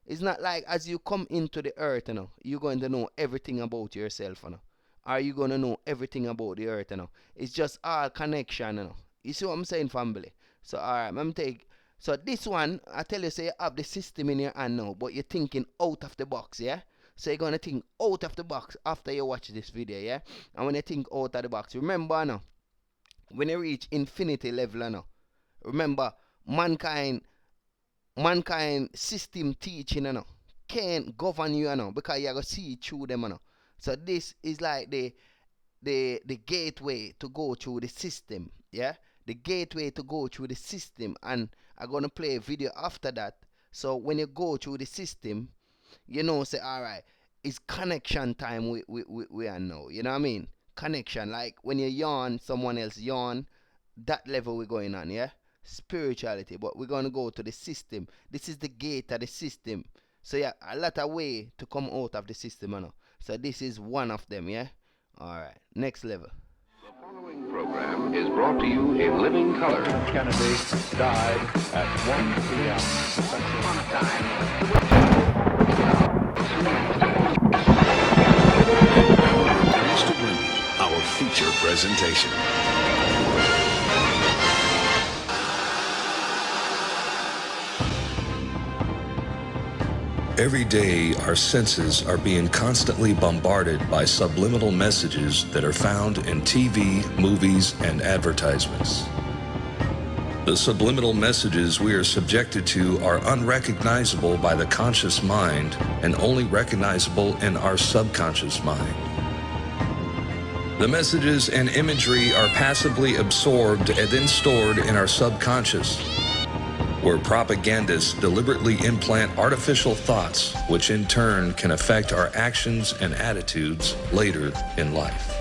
it's not like as you come into the earth, you know, you're going to know everything about yourself, you know. Are you going to know everything about the earth, you know? It's just all connection, you know. You see what I'm saying, family? So, alright, let me take... So, this one, I tell you, say you have the system in your hand now, but you're thinking out of the box, yeah? So, you're going to think out of the box after you watch this video, yeah? And when you think out of the box, remember, you know, when you reach infinity level, you know, remember, mankind system teaching, you know, can't govern you, you know, because you're going to see through them, you know. So this is like the gateway to go through the system, yeah? The gateway to go through the system, and I'm going to play a video after that. So when you go through the system, you know, say, all right, it's connection time we are now, you know what I mean? Connection, like when you yawn, someone else yawn, that level we're going on, yeah? Spirituality, but we're going to go to the system. This is the gate of the system. So yeah, a lot of way to come out of the system, you know. So this is one of them, yeah? Alright, next level. The following program is brought to you in living color. Kennedy died at 1 p.m. Mr. Green, our feature presentation. Every day, our senses are being constantly bombarded by subliminal messages that are found in TV, movies, and advertisements. The subliminal messages we are subjected to are unrecognizable by the conscious mind and only recognizable in our subconscious mind. The messages and imagery are passively absorbed and then stored in our subconscious, where propagandists deliberately implant artificial thoughts, which in turn can affect our actions and attitudes later in life.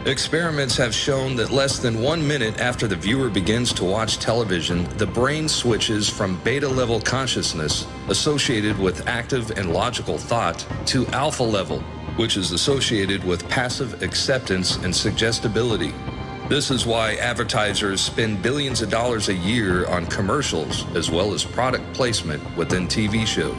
Experiments have shown that less than 1 minute after the viewer begins to watch television, the brain switches from beta-level consciousness, associated with active and logical thought, to alpha level, which is associated with passive acceptance and suggestibility. This is why advertisers spend billions of dollars a year on commercials, as well as product placement within TV shows.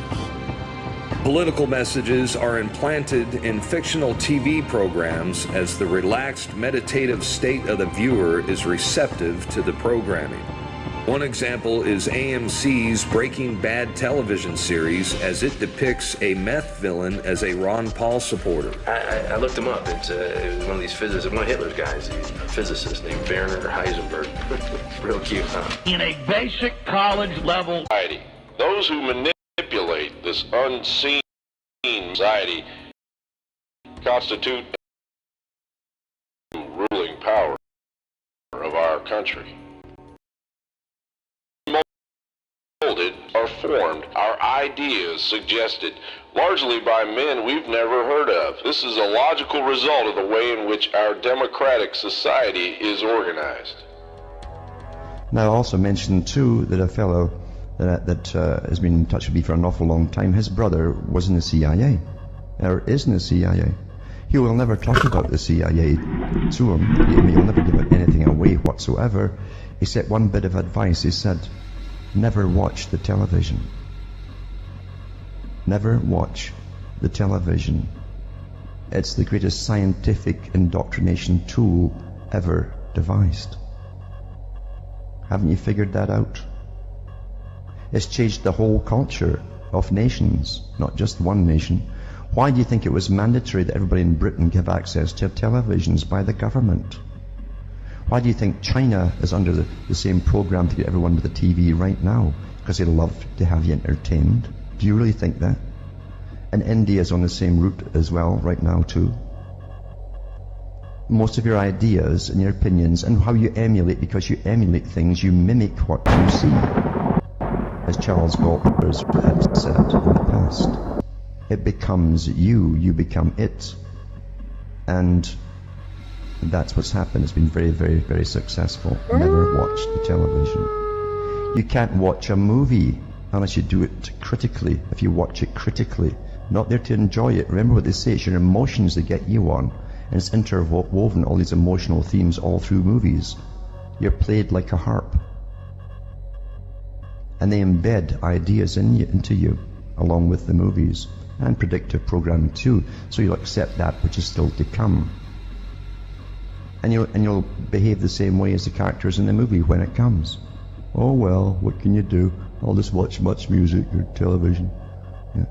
Political messages are implanted in fictional TV programs as the relaxed, meditative state of the viewer is receptive to the programming. One example is AMC's Breaking Bad television series, as it depicts a meth villain as a Ron Paul supporter. I looked him up. It was one of these physicists, one of Hitler's guys, a physicist named Werner Heisenberg. Real cute, huh? In a basic college level society, those who manipulate this unseen society constitute the ruling power of our country. Molded or formed, our ideas suggested, largely by men we've never heard of. This is a logical result of the way in which our democratic society is organized. Now, I also mentioned too that a fellow that has been in touch with me for an awful long time, his brother was in the CIA, or is in the CIA. He will never talk about the CIA to him. He'll never give anything away whatsoever, except one bit of advice. He said, never watch the television. Never watch the television. It's the greatest scientific indoctrination tool ever devised. Haven't you figured that out? It's changed the whole culture of nations, not just one nation. Why do you think it was mandatory that everybody in Britain give access to televisions by the government? Why do you think China is under the same program to get everyone with a TV right now? Because they love to have you entertained. Do you really think that? And India is on the same route as well right now too. Most of your ideas and your opinions and how you emulate, because you emulate things, you mimic what you see. As Charles Galton has said in the past. It becomes you, you become it. And that's what's happened. It's been very, very, very successful. Never watch the television. You can't watch a movie unless you do it critically. If you watch it critically, not there to enjoy it. Remember what they say, it's your emotions that get you on. And it's interwoven, all these emotional themes all through movies. You're played like a harp. And they embed ideas into you, along with the movies, and predictive programming too, so you'll accept that which is still to come. And you'll behave the same way as the characters in the movie when it comes. Oh well, what can you do? I'll just watch much music or television. Yeah.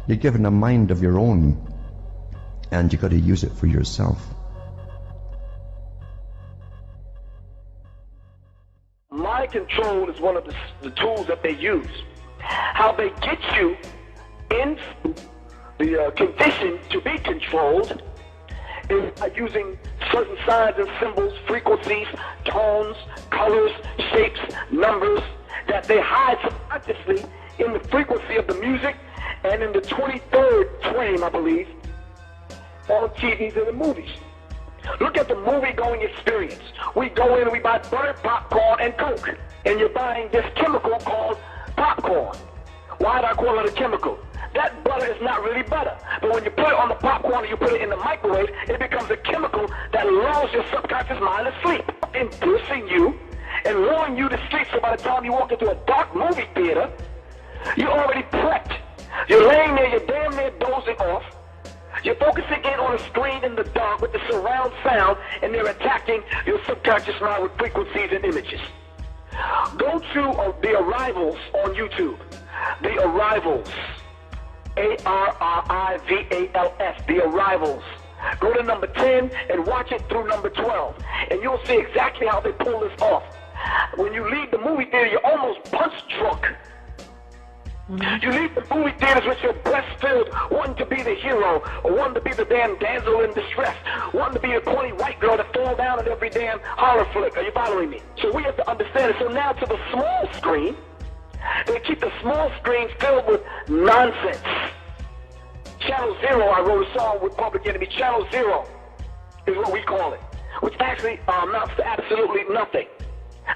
You're given a mind of your own, and you've got to use it for yourself. Mind control is one of the tools that they use. How they get you in the condition to be controlled is by using certain signs and symbols, frequencies, tones, colors, shapes, numbers that they hide subconsciously in the frequency of the music and in the 23rd frame, I believe, on TVs and the movies. Look at the movie-going experience. We go in and we buy butter, popcorn, and Coke. And you're buying this chemical called popcorn. Why do I call it a chemical? That butter is not really butter. But when you put it on the popcorn and you put it in the microwave, it becomes a chemical that lulls your subconscious mind to sleep, inducing you and lulling you to sleep. So by the time you walk into a dark movie theater, you're already prepped. You're laying there, you're damn near dozing off. You're focusing in on a screen in the dark with the surround sound, and they're attacking your subconscious mind with frequencies and images. Go to The Arrivals on YouTube. The Arrivals. A-R-R-I-V-A-L-S. The Arrivals. Go to number 10 and watch it through number 12. And you'll see exactly how they pull this off. When you leave the movie theater, you're almost punch drunk. You leave the movie theaters with your breast filled, wanting to be the hero, or wanting to be the damn damsel in distress, wanting to be a corny white girl that fall down at every damn horror flick. Are you following me? So we have to understand it. So now to the small screen, they keep the small screen filled with nonsense. Channel Zero, I wrote a song with Public Enemy. Channel Zero is what we call it, which actually amounts to absolutely nothing.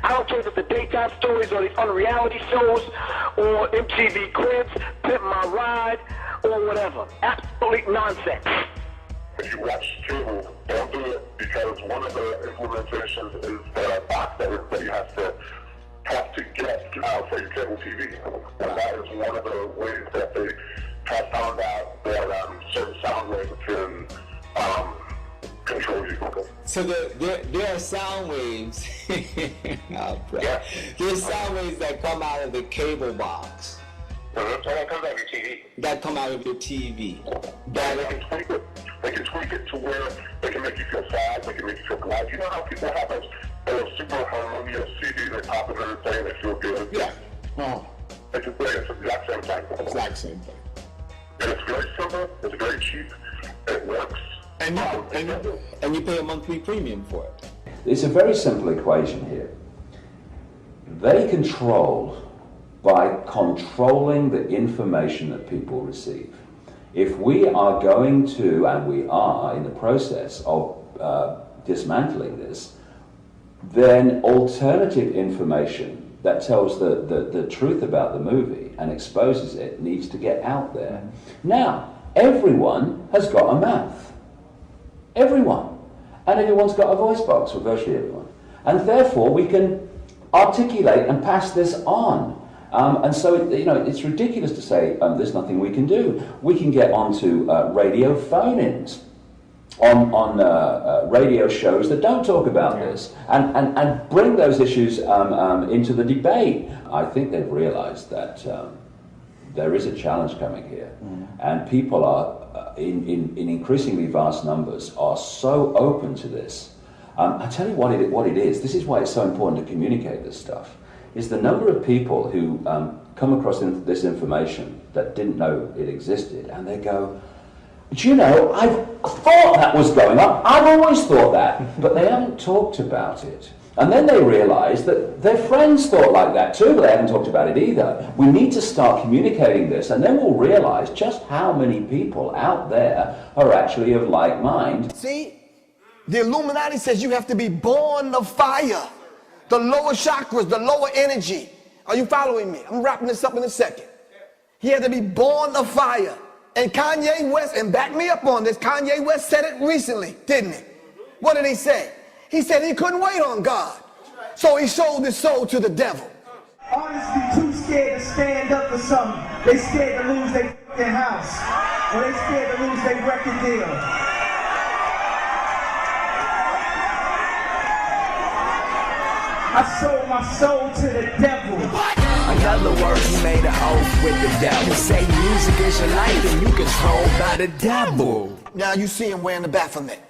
I don't care if it's the daytime stories or the unreality shows or MTV Cribs, Pimp My Ride, or whatever. Absolutely nonsense. If you watch cable, don't do it, because one of the implementations is the box that everybody has to have to get for your cable TV. And that is one of the ways that they have found out that certain sound waves can control you. So there are sound waves. There are sound waves that come out of the cable box. That comes out of your TV. That come out of your TV. They can tweak it. They can tweak it to where they can make you feel sad, they can make you feel glad. You know how people have those super harmonious CDs, they pop in everything, they feel good? Yeah. Oh. They can play it. It's the exact same thing. exact same thing. And it's very simple, it's very cheap, it works. And you pay a monthly premium for it. It's a very simple equation here. They control by controlling the information that people receive. If we are going to, and we are in the process of dismantling this, then alternative information that tells the truth about the movie and exposes it needs to get out there. Now, everyone has got a mouth. Everyone. And everyone's got a voice box, or virtually everyone. And therefore, we can articulate and pass this on. And so, it's ridiculous to say there's nothing we can do. We can get onto radio phone-ins on radio shows that don't talk about this and bring those issues into the debate. I think they've realized that there is a challenge coming here, and people are, in increasingly vast numbers, are so open to this. I tell you what it is. This is why it's so important to communicate this stuff. Is the number of people who come across this information that didn't know it existed, and they go, do you know, I've thought that was going on. I've always thought that, but they haven't talked about it. And then they realise that their friends thought like that too, but they haven't talked about it either. We need to start communicating this, and then we'll realise just how many people out there are actually of like mind. See, the Illuminati says you have to be born of fire. The lower chakras, the lower energy. Are you following me? I'm wrapping this up in a second. He had to be born of fire. And Kanye West, and back me up on this, Kanye West said it recently, didn't he? What did he say? He said he couldn't wait on God. So he sold his soul to the devil. Artists be too scared to stand up for something. They scared to lose their fucking house. Or they scared to lose their record deal. I sold my soul to the devil. In other words, he made an oath with the devil. Say music is your life and you controlled by the devil. Now you see him wearing the Baphomet.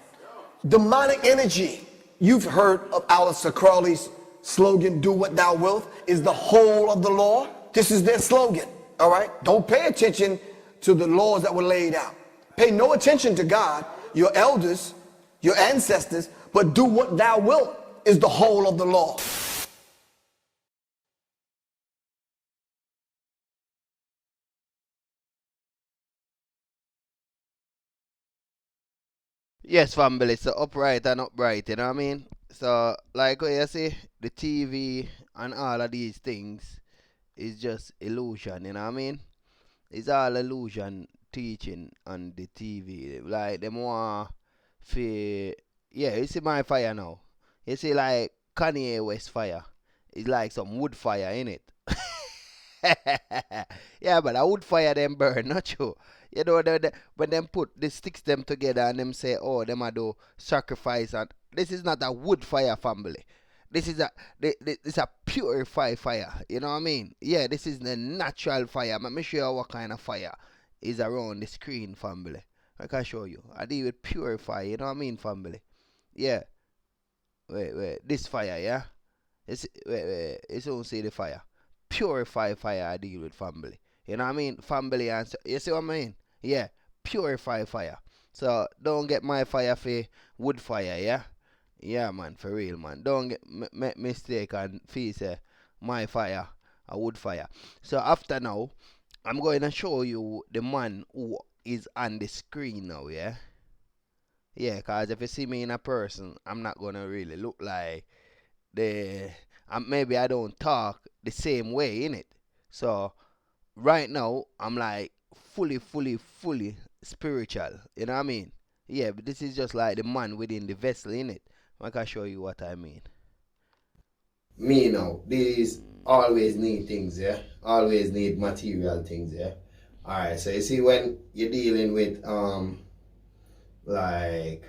Demonic energy. You've heard of Aleister Crowley's slogan, do what thou wilt, is the whole of the law. This is their slogan, all right? Don't pay attention to the laws that were laid out. Pay no attention to God, your elders, your ancestors, but do what thou wilt is the whole of the law. Yes, family, so upright and upright, you know what I mean? So, like what you see, the TV and all of these things is just illusion, you know what I mean? It's all illusion teaching on the TV. Like, them want for, yeah, you see my fire now. You see, like, Kanye West fire. It's like some wood fire, innit? Yeah, but a wood fire them burn, not true. You know, when them put the sticks them together and them say, oh, them a do sacrifice, and this is not a wood fire, family. This is a purified fire. You know what I mean? Yeah, this is the natural fire. Let me show you what kind of fire is around the screen, family. I can show you. I deal with purify. You know what I mean, family? Yeah. Wait. This fire, yeah. Wait. You don't see the fire. Purify fire. I deal with, family. You know what I mean? Family answer. You see what I mean? Yeah, purify fire. So don't get my fire for wood fire, yeah? Yeah, man, for real, man. Don't get make mistake and feel say my fire a wood fire. So after now, I'm going to show you the man who is on the screen now, yeah? Yeah, because if you see me in a person, I'm not going to really look like maybe I don't talk the same way, innit? So right now, I'm like fully spiritual. You know what I mean? Yeah, but this is just like the man within the vessel, innit? I can show you what I mean. Me now, these always need things, yeah? Always need material things, yeah? Alright, so you see when you're dealing with like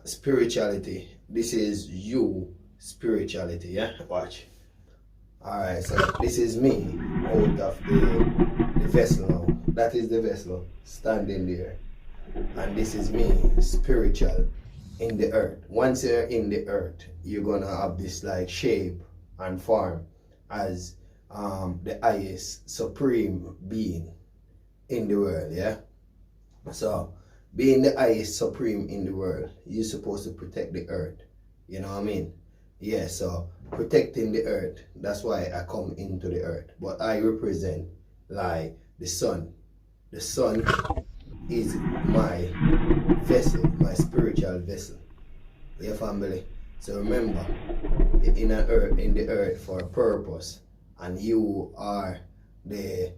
spirituality, this is you spirituality, yeah? Watch. Alright, so this is me out of the vessel now. That is the vessel standing there. And this is me, spiritual, in the earth. Once you're in the earth, you're gonna have this like shape and form as the highest supreme being in the world, yeah? So, being the highest supreme in the world, you're supposed to protect the earth. You know what I mean? Yeah, so protecting the earth, that's why I come into the earth. But I represent like the sun. The sun is my vessel, my spiritual vessel. Yeah, family. So remember, you're in the earth for a purpose, and you are the,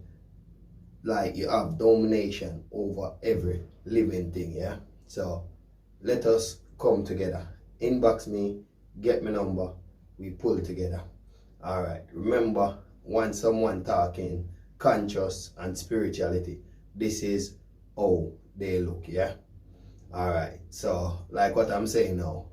like, you have domination over every living thing, yeah? So let us come together. Inbox me, get my number, we pull together. All right, remember, when someone talking conscious and spirituality, this is how they look, yeah? All right, so like what I'm saying now,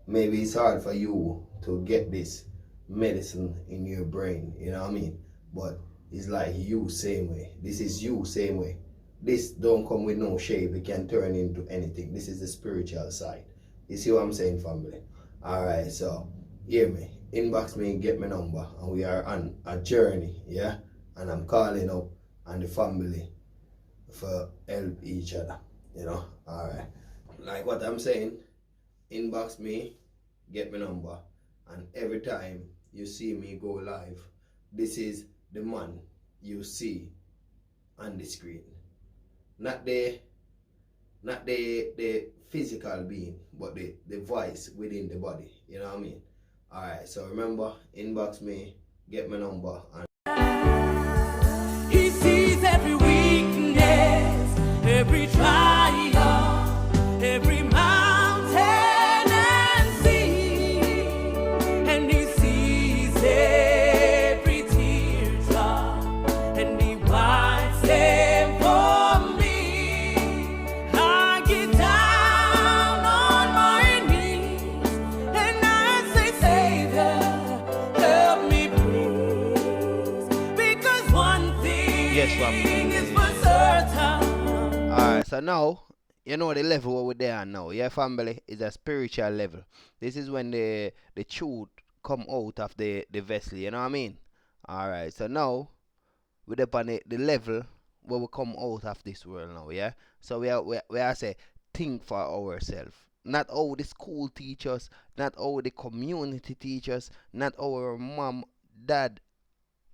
maybe it's hard for you to get this medicine in your brain, you know what I mean? But it's like you same way. This is you same way. This don't come with no shape. It can turn into anything. This is the spiritual side. You see what I'm saying, family? All right, so hear me. Inbox me, get my number, and we are on a journey, yeah? And I'm calling up and the family for help each other, you know? All right. Like what I'm saying, inbox me, get my number, and every time you see me go live, this is the man you see on the screen. Not the physical being, but the voice within the body. You know what I mean? Alright, so remember, inbox me, get my number, and he sees every weakness, every trial, every mountain and sea, and he sees every teardrop, and he wipes them for me. I get down on my knees and I say, Savior, help me please, because one thing is for certain. alright, so now you know the level where we're there now. Yeah, family, is a spiritual level. This is when the truth come out of the vessel, you know what I mean? Alright, so now we're up on the level where we come out of this world now, yeah? So we are say think for ourselves. Not how the school teach us, not how the community teach us, not our mom, dad,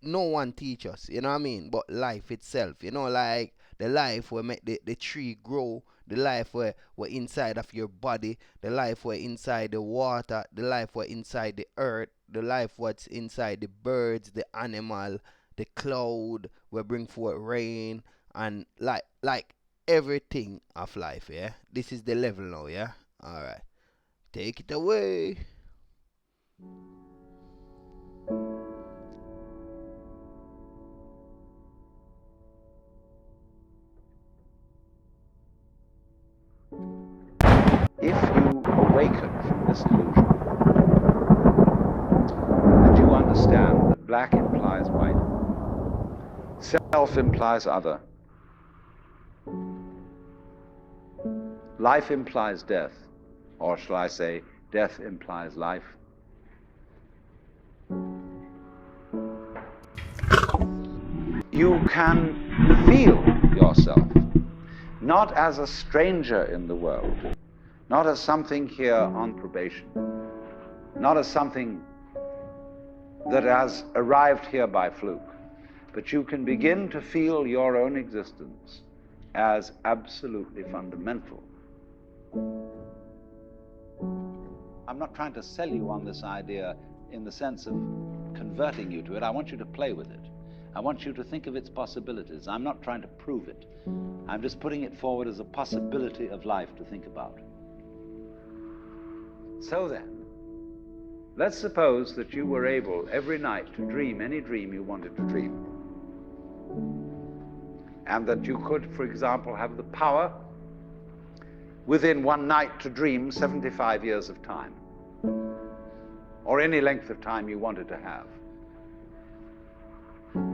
no one teach us, you know what I mean? But life itself, you know, like the life where make the tree grow, the life where inside of your body, the life where inside the water, the life where inside the earth, the life what's inside the birds, the animal, the cloud where bring forth rain, and like everything of life, yeah? This is the level now, yeah? Alright. Take it away. If you awaken from this illusion and you understand that black implies white, self implies other, life implies death, or shall I say, death implies life, you can feel yourself not as a stranger in the world, not as something here on probation, not as something that has arrived here by fluke, but you can begin to feel your own existence as absolutely fundamental. I'm not trying to sell you on this idea in the sense of converting you to it. I want you to play with it. I want you to think of its possibilities. I'm not trying to prove it. I'm just putting it forward as a possibility of life to think about. So then, let's suppose that you were able every night to dream any dream you wanted to dream. And that you could, for example, have the power within one night to dream 75 years of time, or any length of time you wanted to have.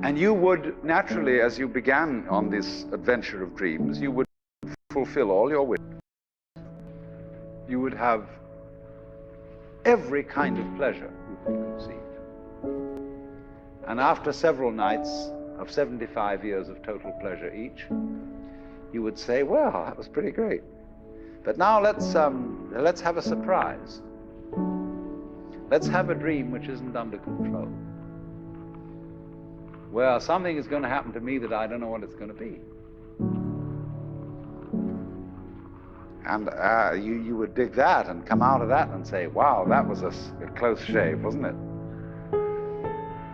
And you would naturally, as you began on this adventure of dreams, you would fulfill all your wishes. You would have every kind of pleasure you could conceive. And after several nights of 75 years of total pleasure each, you would say, well, that was pretty great. But now let's have a surprise. Let's have a dream which isn't under control. Well, something is going to happen to me that I don't know what it's going to be. And you would dig that and come out of that and say, wow, that was a close shave, wasn't it?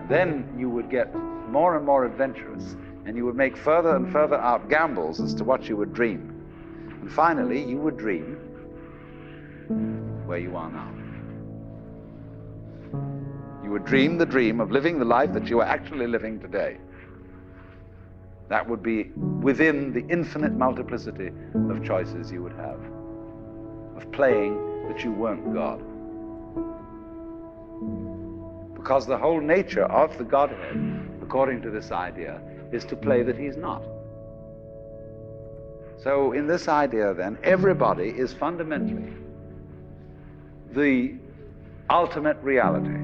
And then you would get more and more adventurous, and you would make further and further out gambles as to what you would dream. And finally, you would dream where you are now. You would dream the dream of living the life that you are actually living today. That would be within the infinite multiplicity of choices you would have, of playing that you weren't God. Because the whole nature of the Godhead, according to this idea, is to play that he's not. So in this idea then, everybody is fundamentally the ultimate reality,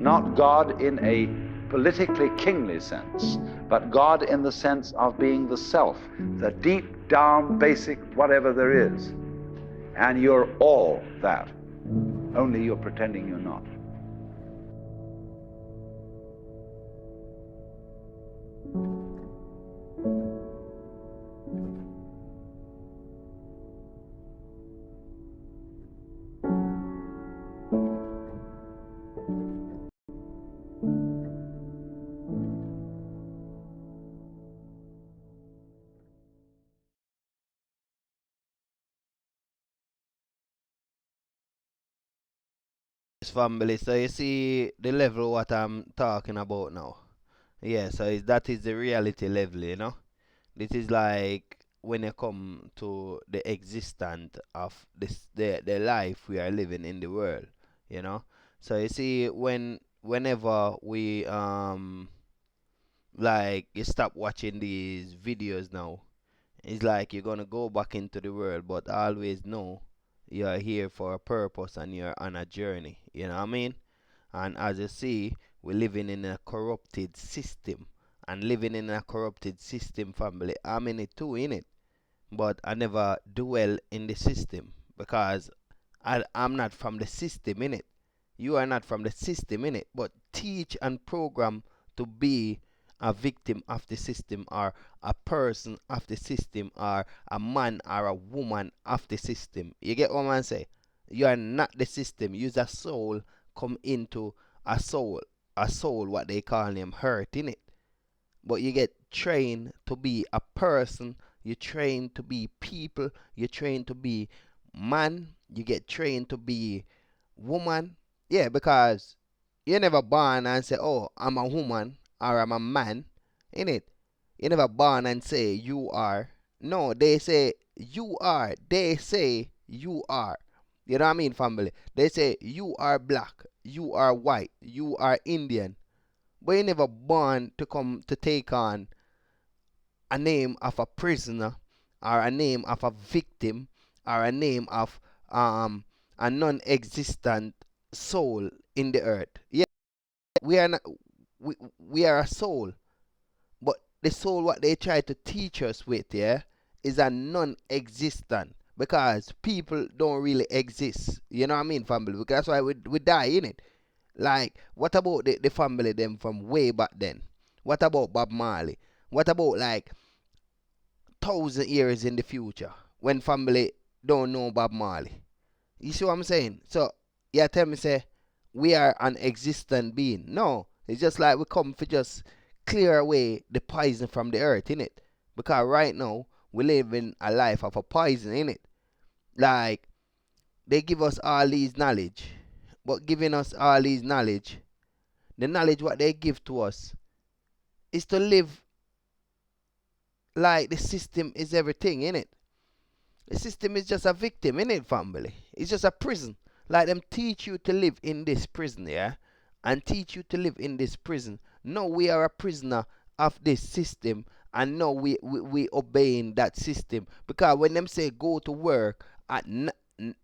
not God in a politically kingly sense, but God in the sense of being the self, the deep down basic whatever there is. And you're all that, only you're pretending you're not. Family, so you see the level what I'm talking about now. Yeah, so that is the reality level, you know. This is like when you come to the existence of the life we are living in the world, you know. So you see whenever we like you stop watching these videos now, it's like you're gonna go back into the world, but always know you're here for a purpose and you're on a journey. You know what I mean? And as you see, we're living in a corrupted system. And living in a corrupted system, family, I'm in it too, in it. But I never dwell in the system because I'm not from the system, in it. You are not from the system, in it. But teach and program to be a victim of the system, or a person of the system, or a man or a woman of the system. You get what I say? You are not the system. You're a soul come into a soul what they call them hurt in it. But you get trained to be a person, you trained to be people, you trained to be man, you get trained to be woman. Yeah, because you never born and say, oh, I'm a woman or I'm a man, innit? You never born and say you are. No, they say you are. They say you are. You know what I mean, family? They say you are black, you are white, you are Indian. But you never born to come to take on a name of a prisoner, or a name of a victim, or a name of a non-existent soul in the earth. Yeah, we are not, we are a soul, but the soul what they try to teach us with, yeah, is a non-existent, because people don't really exist. You know what I mean, family? Because that's why we die, innit? Like, what about the family them from way back then? What about Bob Marley? What about like 1,000 years in the future when family don't know Bob Marley? You see what I'm saying? So you tell me say we are an existent being. No, it's just like we come for just clear away the poison from the earth, innit? Because right now we live in a life of a poison, innit? Like, they give us all these knowledge, but giving us all these knowledge, the knowledge what they give to us is to live like the system is everything, innit? The system is just a victim, innit, family? It's just a prison. Like them teach you to live in this prison, yeah? And teach you to live in this prison. No, we are a prisoner of this system, and no, we obeying that system. Because when them say go to work at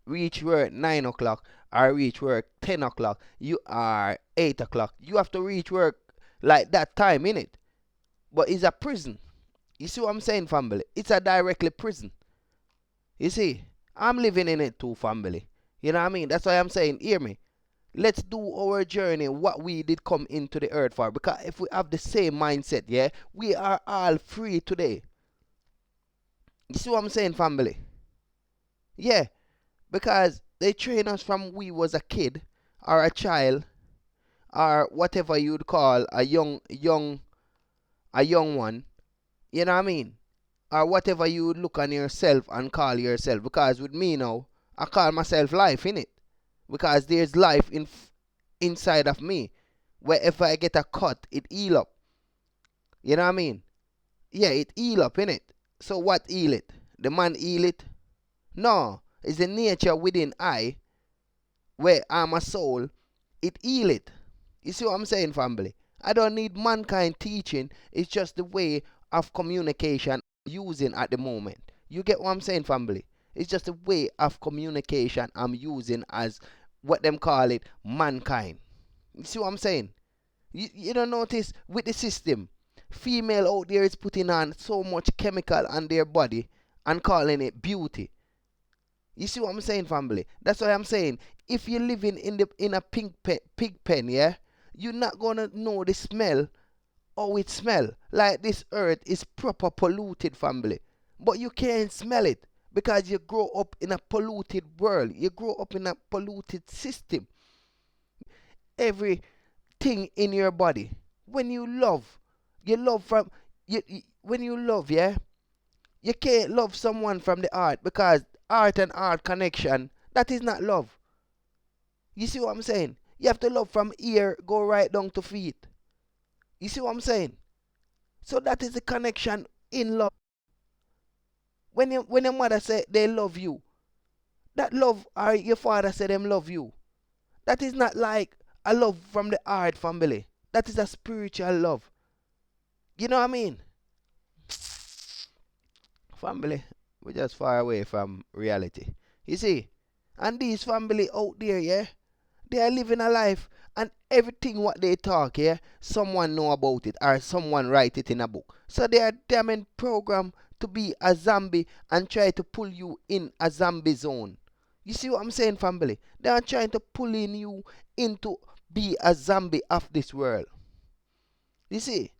reach work 9 o'clock or reach work 10 o'clock, you are 8 o'clock. You have to reach work like that time in it. But it's a prison. You see what I'm saying, family? It's a directly prison. You see, I'm living in it too, family. You know what I mean? That's why I'm saying, hear me. Let's do our journey, what we did come into the earth for. Because if we have the same mindset, yeah, we are all free today. You see what I'm saying, family? Yeah, because they train us from we was a kid or a child or whatever you'd call a young one. You know what I mean? Or whatever you would look on yourself and call yourself. Because with me now, I call myself life, innit? Because there's life inside of me. Wherever I get a cut, it heal up. You know what I mean? Yeah, it heal up, innit? So what heal it? The man heal it? No, it's the nature within I, where I'm a soul, it heal it. You see what I'm saying, family? I don't need mankind teaching. It's just the way of communication I'm using at the moment. You get what I'm saying, family? It's just the way of communication I'm using as what them call it, mankind. You see what I'm saying? You don't notice with the system, female out there is putting on so much chemical on their body and calling it beauty. You see what I'm saying, family? That's why I'm saying, if you're living in a pig pen, yeah, you're not gonna know the smell, how it smell. Like this earth is proper polluted, family. But you can't smell it because you grow up in a polluted world. You grow up in a polluted system. Everything in your body. When you love from when you love, yeah, you can't love someone from the heart because heart and heart connection, that is not love. You see what I'm saying? You have to love from ear, go right down to feet. You see what I'm saying? So that is the connection in love. When your mother say they love you, that love, or your father say them love you, that is not like a love from the heart, family. That is a spiritual love. You know what I mean? Family, we're just far away from reality. You see? And these family out there, yeah, they are living a life and everything what they talk, yeah, someone know about it or someone write it in a book. So they are damn programmed to be a zombie and try to pull you in a zombie zone. You see what I'm saying, family? They are trying to pull in you into be a zombie of this world. You see?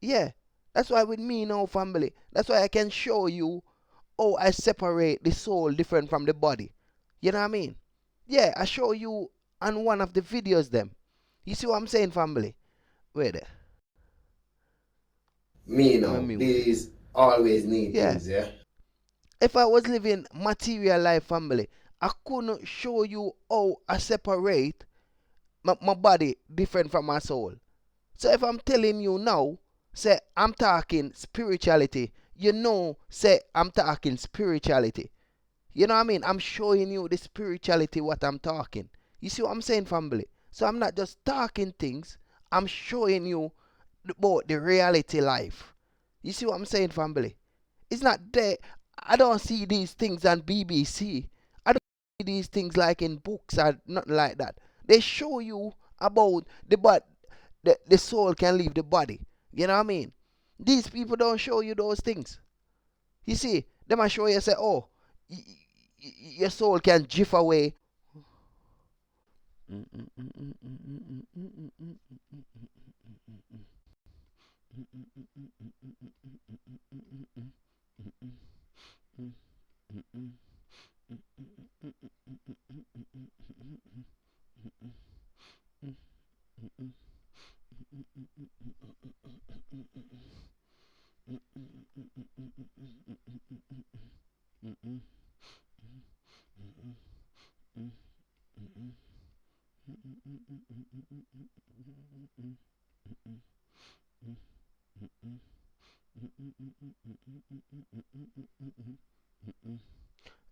Yeah. That's why with me now, family, that's why I can show you how I separate the soul different from the body. You know what I mean? Yeah, I show you on one of the videos them. You see what I'm saying, family? Wait there. Me now, these always need things, yeah? If I was living material life, family, I couldn't show you how I separate my body different from my soul. So if I'm telling you now, say I'm talking spirituality, you know, say I'm talking spirituality. You know what I mean? I'm showing you the spirituality what I'm talking. You see what I'm saying, family? So I'm not just talking things, I'm showing you about the reality life. You see what I'm saying, family? It's not there. I don't see these things on BBC. I don't see these things like in books or nothing like that. They show you about the soul can leave the body. You know what I mean? These people don't show you those things. You see, they might show you say, oh, your soul can drift away.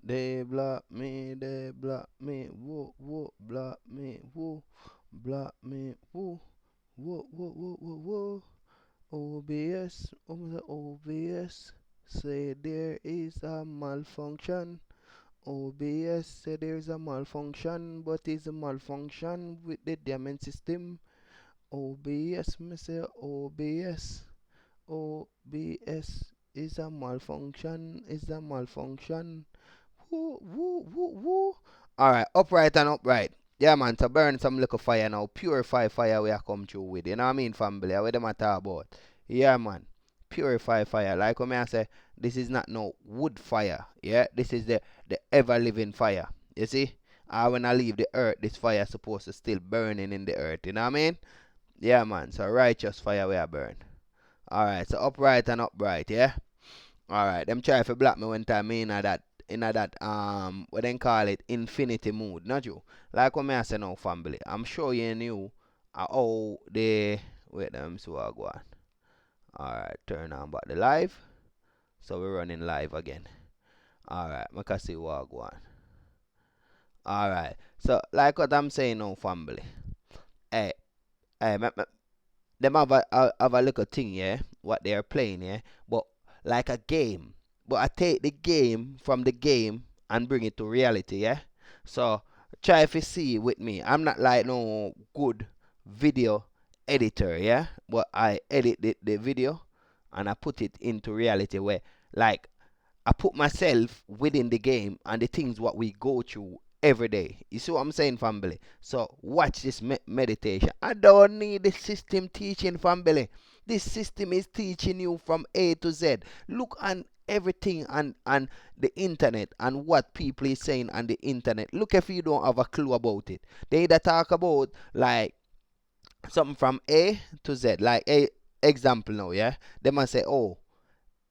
They block me, whoa, whoa, block me, whoa, whoa, whoa, whoa, whoa, whoa, whoa. OBS, OBS, say there is a malfunction. OBS say there's a malfunction, but it's a malfunction with the daemon system. OBS, me say OBS. OBS is a malfunction. Is a malfunction. Woo, woo, woo, woo. Alright, upright and upright. Yeah, man, to burn some little fire now. Purify fire we are come through with. You know what I mean, family? What them I talk about? Yeah, man. Purify fire. Like when I say, this is not no wood fire. Yeah, this is the ever living fire. You see? When I leave the earth, this fire supposed to still burning in the earth. You know what I mean? Yeah, man. So righteous fire we are burn. Alright, so upright and upright, yeah? Alright, them try to block me one time in that what they call it, infinity mood, not you. Like what me I say now, family. I'm sure you knew how they wait them so I go on. Alright, turn on back the live. So we're running live again. Alright, make I see what I go on. Alright. So like what I'm saying now, family. Hey, them have a little thing, yeah, what they are playing, yeah, but like a game. But I take the game from the game and bring it to reality, yeah. So try if you see with me. I'm not like no good video editor, yeah, but I edit the video and I put it into reality where like I put myself within the game and the things what we go through every day. You see what I'm saying, family? So watch this meditation. I don't need the system teaching, family. This system is teaching you from A to Z. Look on everything on the internet and what people is saying on the internet. Look if you don't have a clue about it. They either talk about like something from A to Z. Like a example now, yeah? They must say, oh,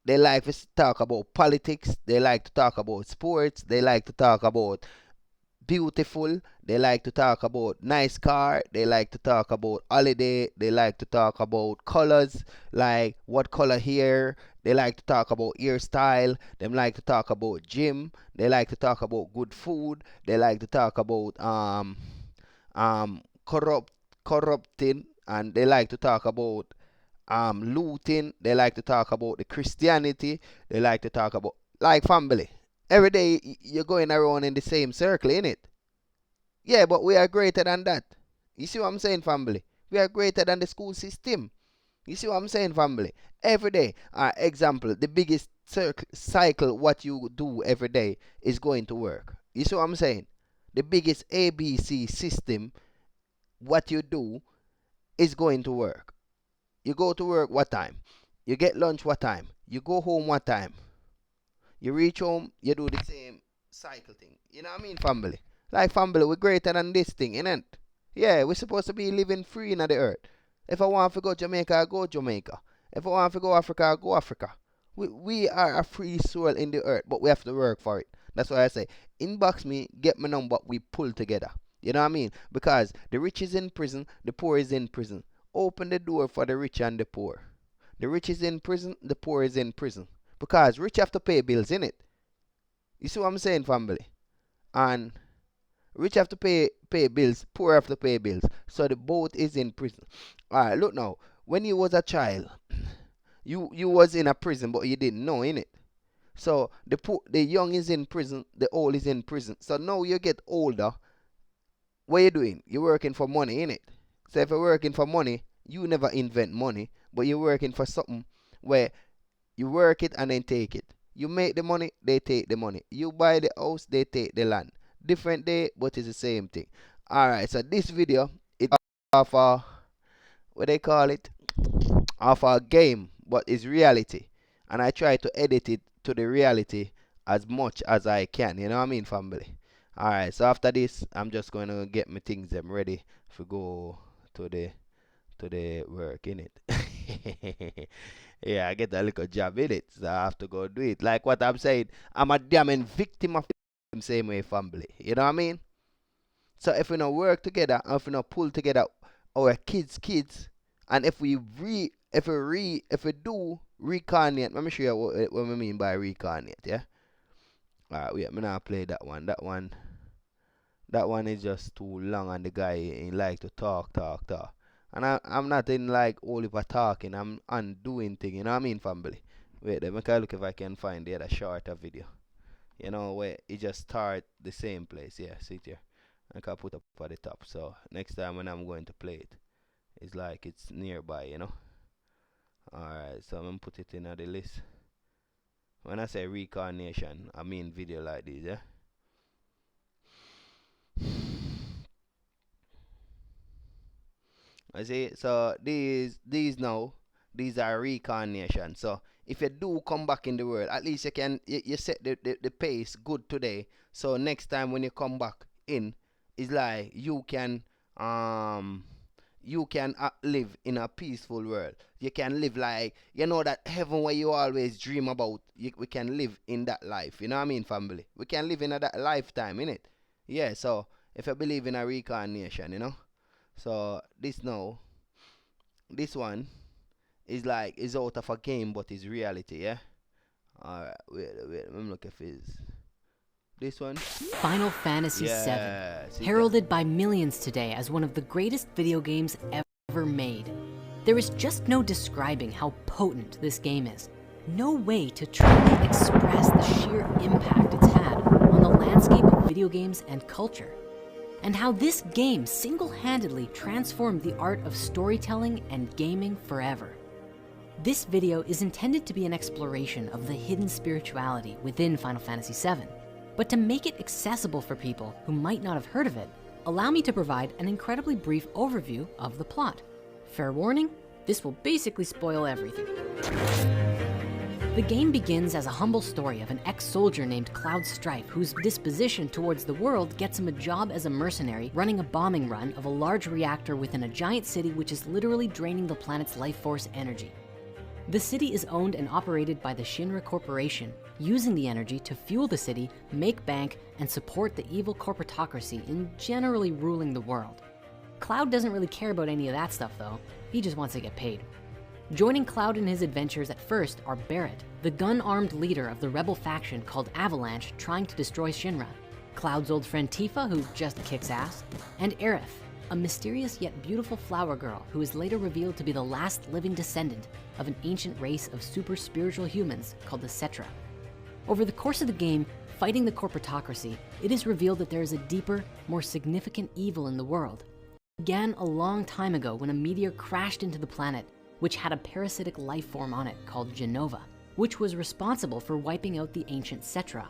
they like to talk about politics. They like to talk about sports. They like to talk about beautiful. They like to talk about nice car. They like to talk about holiday. They like to talk about colors, like what color hair. They like to talk about hairstyle. They like to talk about gym. They like to talk about good food. They like to talk about corrupting, and they like to talk about looting. They like to talk about the Christianity. They like to talk about like family. Every day you're going around in the same circle, innit? Yeah, but we are greater than that. You see what I'm saying, family? We are greater than the school system. You see what I'm saying, family? Every day, example, the biggest cycle what you do every day is going to work. You see what I'm saying? The biggest ABC system, what you do is going to work. You go to work what time? You get lunch what time? You go home what time? You reach home, you do the same cycle thing. You know what I mean, family? Like family, we're greater than this thing, innit? Yeah, we're supposed to be living free in the earth. If I want to go Jamaica, I go Jamaica. If I want to go Africa, I go Africa. We are a free soul in the earth, but we have to work for it. That's why I say, inbox me, get my number, we pull together. You know what I mean? Because the rich is in prison, the poor is in prison. Open the door for the rich and the poor. The rich is in prison, the poor is in prison. Because rich have to pay bills, innit? You see what I'm saying, family? And rich have to pay bills, poor have to pay bills. So the both is in prison. Alright, look now. When you was a child, you was in a prison, but you didn't know, innit? So the young is in prison, the old is in prison. So now you get older. What you doing? You're working for money, innit? So if you're working for money, you never invent money, but you're working for something where you work it and then take it. You make the money, they take the money. You buy the house, they take the land. Different day, but it's the same thing. Alright, so this video is off what they call it? Off a game, but it's reality. And I try to edit it to the reality as much as I can. You know what I mean, family? Alright, so after this, I'm just going to get my things them ready to go to the work, innit? Yeah, I get a little job in it, so I have to go do it. Like what I'm saying, I'm a damn victim of the same way, family. You know what I mean? So if we don't work together, and if we don't pull together our kids, and if we do reincarnate, let me show you what we mean by reincarnate, yeah? Alright, wait, I'm not play that one. That one is just too long, and the guy he like to talk. And I'm not in like all of a talking, I'm undoing thing, you know what I mean, family? Wait, let me look if I can find the other shorter video. You know, where it just start the same place, yeah, see it here. I can put up at the top, so next time when I'm going to play it, it's like it's nearby, you know. Alright, so I'm gonna put it in the list. When I say reincarnation, I mean video like this, yeah. I see. So these are reincarnation. So if you do come back in the world, at least you set the pace good today. So next time when you come back in, it's like you can live in a peaceful world. You can live like, you know, that heaven where you always dream about. We can live in that life. You know what I mean, family? We can live in that lifetime, innit? Yeah, so if you believe in a reincarnation, you know. So this one is like, is out of a game, but it's reality, yeah? Alright, wait, let me look if it's this one. Final Fantasy Yeah, VII, see heralded by millions today as one of the greatest video games ever made. There is just no describing how potent this game is. No way to truly express the sheer impact it's had on the landscape of video games and culture. And how this game single-handedly transformed the art of storytelling and gaming forever. This video is intended to be an exploration of the hidden spirituality within Final Fantasy VII. But to make it accessible for people who might not have heard of it, allow me to provide an incredibly brief overview of the plot. Fair warning, this will basically spoil everything. The game begins as a humble story of an ex-soldier named Cloud Strife, whose disposition towards the world gets him a job as a mercenary running a bombing run of a large reactor within a giant city which is literally draining the planet's life force energy. The city is owned and operated by the Shinra Corporation, using the energy to fuel the city, make bank, and support the evil corporatocracy in generally ruling the world. Cloud doesn't really care about any of that stuff though, he just wants to get paid. Joining Cloud in his adventures at first are Barret, the gun-armed leader of the rebel faction called Avalanche trying to destroy Shinra, Cloud's old friend Tifa, who just kicks ass, and Aerith, a mysterious yet beautiful flower girl who is later revealed to be the last living descendant of an ancient race of super spiritual humans called the Cetra. Over the course of the game, fighting the corporatocracy, it is revealed that there is a deeper, more significant evil in the world. It began a long time ago when a meteor crashed into the planet, which had a parasitic life form on it called Jenova, which was responsible for wiping out the ancient Cetra.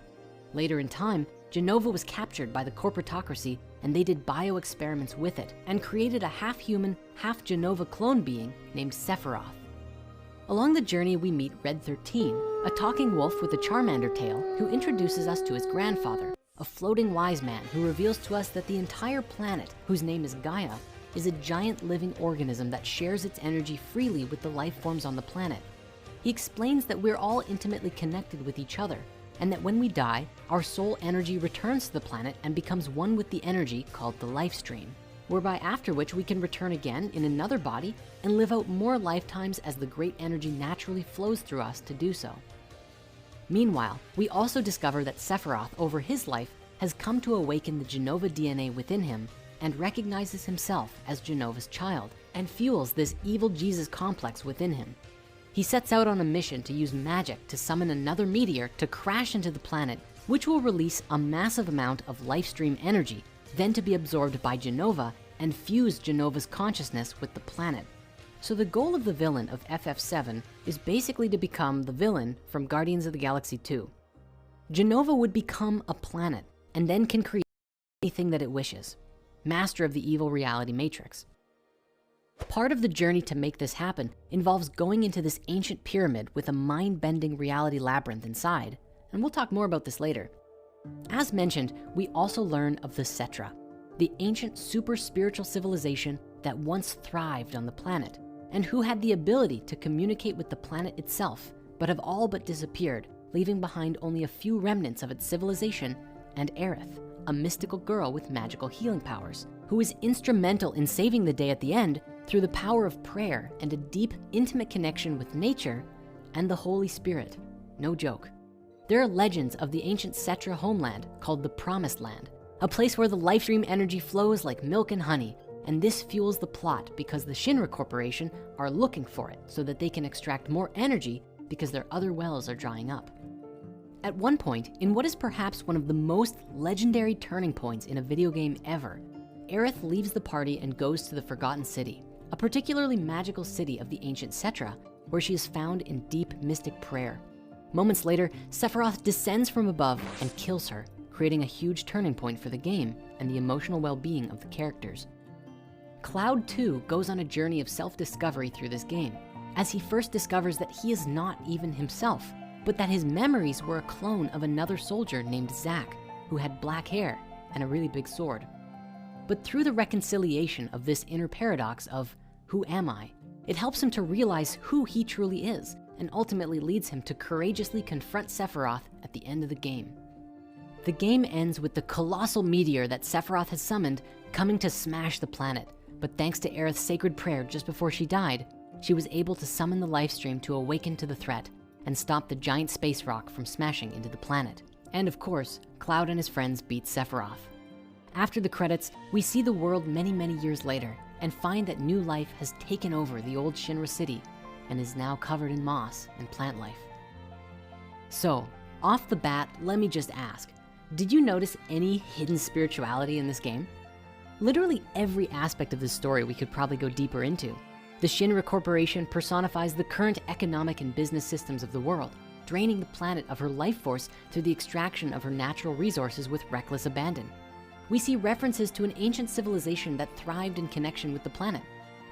Later in time, Jenova was captured by the corporatocracy and they did bio-experiments with it and created a half-human, half-Jenova clone being named Sephiroth. Along the journey, we meet Red 13, a talking wolf with a Charmander tail who introduces us to his grandfather, a floating wise man who reveals to us that the entire planet, whose name is Gaia, is a giant living organism that shares its energy freely with the life forms on the planet. He explains that we're all intimately connected with each other, and that when we die, our soul energy returns to the planet and becomes one with the energy called the life stream, whereby after which we can return again in another body and live out more lifetimes as the great energy naturally flows through us to do so. Meanwhile, we also discover that Sephiroth over his life has come to awaken the Jenova DNA within him and recognizes himself as Jenova's child and fuels this evil Jesus complex within him. He sets out on a mission to use magic to summon another meteor to crash into the planet, which will release a massive amount of life stream energy, then to be absorbed by Jenova and fuse Jenova's consciousness with the planet. So the goal of the villain of FF7 is basically to become the villain from Guardians of the Galaxy 2. Jenova would become a planet and then can create anything that it wishes, master of the evil reality matrix. Part of the journey to make this happen involves going into this ancient pyramid with a mind-bending reality labyrinth inside, and we'll talk more about this later. As mentioned, we also learn of the Cetra, the ancient super spiritual civilization that once thrived on the planet, and who had the ability to communicate with the planet itself, but have all but disappeared, leaving behind only a few remnants of its civilization and Aerith, a mystical girl with magical healing powers, who is instrumental in saving the day at the end through the power of prayer and a deep, intimate connection with nature and the Holy Spirit. No joke. There are legends of the ancient Cetra homeland called the Promised Land, a place where the life stream energy flows like milk and honey, and this fuels the plot because the Shinra Corporation are looking for it so that they can extract more energy because their other wells are drying up. At one point, in what is perhaps one of the most legendary turning points in a video game ever, Aerith leaves the party and goes to the Forgotten City, a particularly magical city of the ancient Setra, where she is found in deep mystic prayer. Moments later, Sephiroth descends from above and kills her, creating a huge turning point for the game and the emotional well-being of the characters. Cloud too goes on a journey of self-discovery through this game, as he first discovers that he is not even himself, but that his memories were a clone of another soldier named Zack, who had black hair and a really big sword. But through the reconciliation of this inner paradox of, who am I? It helps him to realize who he truly is, and ultimately leads him to courageously confront Sephiroth at the end of the game. The game ends with the colossal meteor that Sephiroth has summoned coming to smash the planet, but thanks to Aerith's sacred prayer just before she died, she was able to summon the Lifestream to awaken to the threat and stop the giant space rock from smashing into the planet. And of course, Cloud and his friends beat Sephiroth. After the credits, we see the world many years later and find that new life has taken over the old Shinra city and is now covered in moss and plant life. So, off the bat, let me just ask, did you notice any hidden spirituality in this game? Literally every aspect of this story we could probably go deeper into. The Shinra Corporation personifies the current economic and business systems of the world, draining the planet of her life force through the extraction of her natural resources with reckless abandon. We see references to an ancient civilization that thrived in connection with the planet.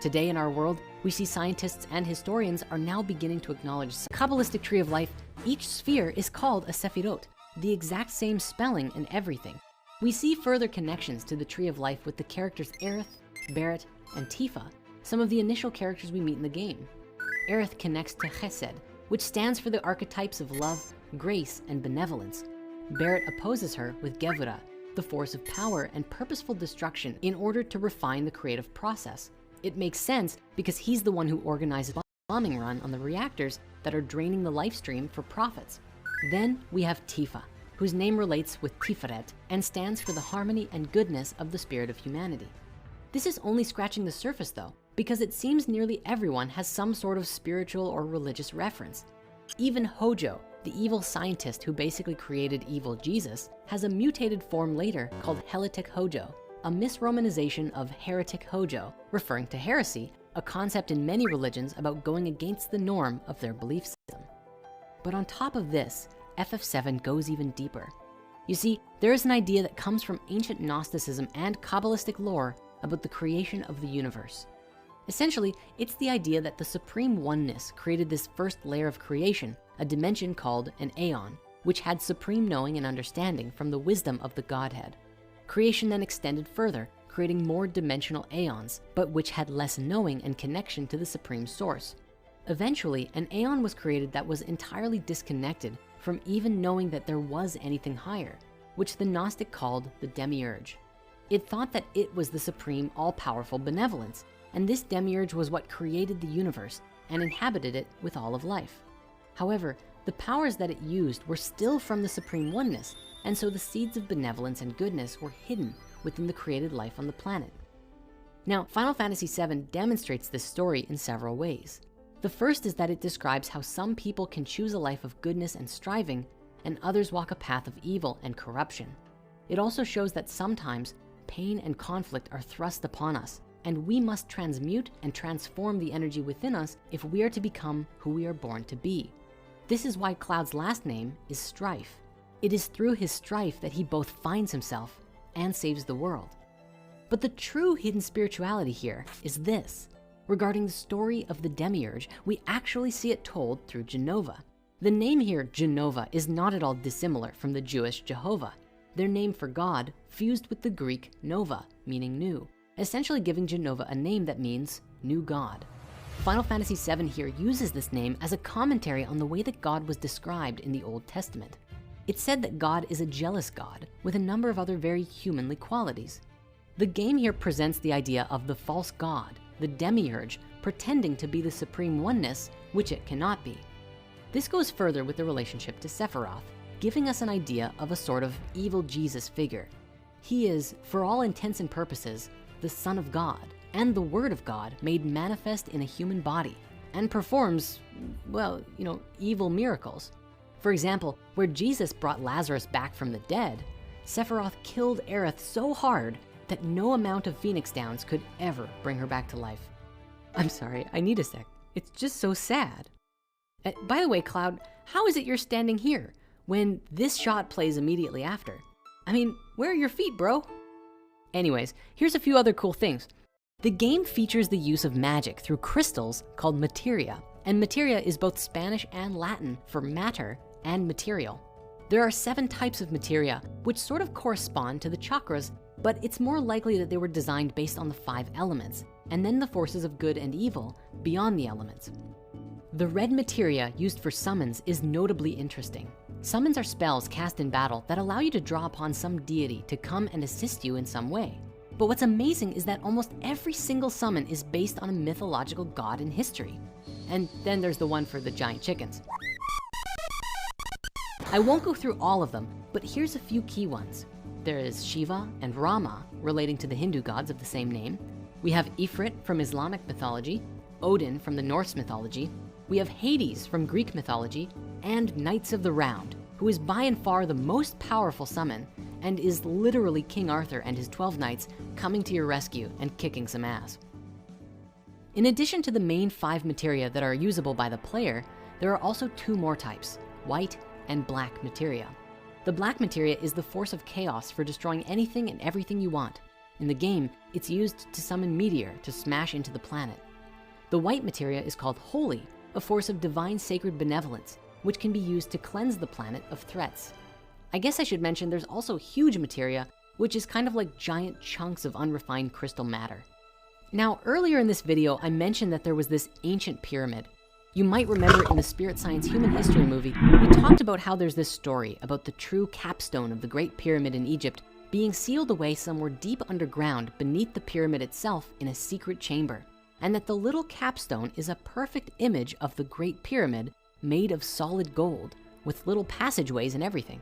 Today in our world, we see scientists and historians are now beginning to acknowledge the Kabbalistic tree of life. Each sphere is called a Sephirot, the exact same spelling and everything. We see further connections to the tree of life with the characters Aerith, Barret, and Tifa, some of the initial characters we meet in the game. Aerith connects to Chesed, which stands for the archetypes of love, grace, and benevolence. Barret opposes her with Gevura, the force of power and purposeful destruction in order to refine the creative process. It makes sense because he's the one who organizes the bombing run on the reactors that are draining the Lifestream for profits. Then we have Tifa, whose name relates with Tiferet and stands for the harmony and goodness of the spirit of humanity. This is only scratching the surface though, because it seems nearly everyone has some sort of spiritual or religious reference. Even Hojo, the evil scientist who basically created evil Jesus, has a mutated form later called Helitic Hojo, a misromanization of Heretic Hojo, referring to heresy, a concept in many religions about going against the norm of their belief system. But on top of this, FF7 goes even deeper. You see, there is an idea that comes from ancient Gnosticism and Kabbalistic lore about the creation of the universe. Essentially, it's the idea that the Supreme Oneness created this first layer of creation, a dimension called an Aeon, which had supreme knowing and understanding from the wisdom of the Godhead. Creation then extended further, creating more dimensional Aeons, but which had less knowing and connection to the Supreme Source. Eventually, an Aeon was created that was entirely disconnected from even knowing that there was anything higher, which the Gnostic called the Demiurge. It thought that it was the supreme all-powerful benevolence, and this Demiurge was what created the universe and inhabited it with all of life. However, the powers that it used were still from the Supreme Oneness, and so the seeds of benevolence and goodness were hidden within the created life on the planet. Now, Final Fantasy VII demonstrates this story in several ways. The first is that it describes how some people can choose a life of goodness and striving, and others walk a path of evil and corruption. It also shows that sometimes pain and conflict are thrust upon us, and we must transmute and transform the energy within us if we are to become who we are born to be. This is why Cloud's last name is Strife. It is through his strife that he both finds himself and saves the world. But the true hidden spirituality here is this. Regarding the story of the Demiurge, we actually see it told through Jenova. The name here, Jenova, is not at all dissimilar from the Jewish Jehovah, their name for God fused with the Greek Nova, meaning new, essentially giving Jenova a name that means new God. Final Fantasy VII here uses this name as a commentary on the way that God was described in the Old Testament. It's said that God is a jealous God with a number of other very humanly qualities. The game here presents the idea of the false God, the Demiurge, pretending to be the Supreme Oneness, which it cannot be. This goes further with the relationship to Sephiroth, giving us an idea of a sort of evil Jesus figure. He is, for all intents and purposes, the Son of God and the Word of God made manifest in a human body and performs, well, evil miracles. For example, where Jesus brought Lazarus back from the dead, Sephiroth killed Aerith so hard that no amount of Phoenix Downs could ever bring her back to life. I'm sorry, I need a sec. It's just so sad. By the way, Cloud, how is it you're standing here when this shot plays immediately after? I mean, where are your feet, bro? Anyways, here's a few other cool things. The game features the use of magic through crystals called materia, and materia is both Spanish and Latin for matter and material. There are 7 types of materia, which sort of correspond to the chakras, but it's more likely that they were designed based on the 5 elements, and then the forces of good and evil beyond the elements. The red materia used for summons is notably interesting. Summons are spells cast in battle that allow you to draw upon some deity to come and assist you in some way. But what's amazing is that almost every single summon is based on a mythological god in history. And then there's the one for the giant chickens. I won't go through all of them, but here's a few key ones. There is Shiva and Rama, relating to the Hindu gods of the same name. We have Ifrit from Islamic mythology, Odin from the Norse mythology. We have Hades from Greek mythology, and Knights of the Round, who is by and far the most powerful summon and is literally King Arthur and his 12 knights coming to your rescue and kicking some ass. In addition to the main 5 materia that are usable by the player, there are also 2 more types, white and black materia. The black materia is the force of chaos for destroying anything and everything you want. In the game, it's used to summon meteor to smash into the planet. The white materia is called holy, a force of divine sacred benevolence, which can be used to cleanse the planet of threats. I guess I should mention there's also huge materia, which is kind of like giant chunks of unrefined crystal matter. Now, earlier in this video, I mentioned that there was this ancient pyramid. You might remember in the Spirit Science Human History movie, we talked about how there's this story about the true capstone of the Great Pyramid in Egypt being sealed away somewhere deep underground beneath the pyramid itself in a secret chamber, and that the little capstone is a perfect image of the Great Pyramid made of solid gold with little passageways and everything.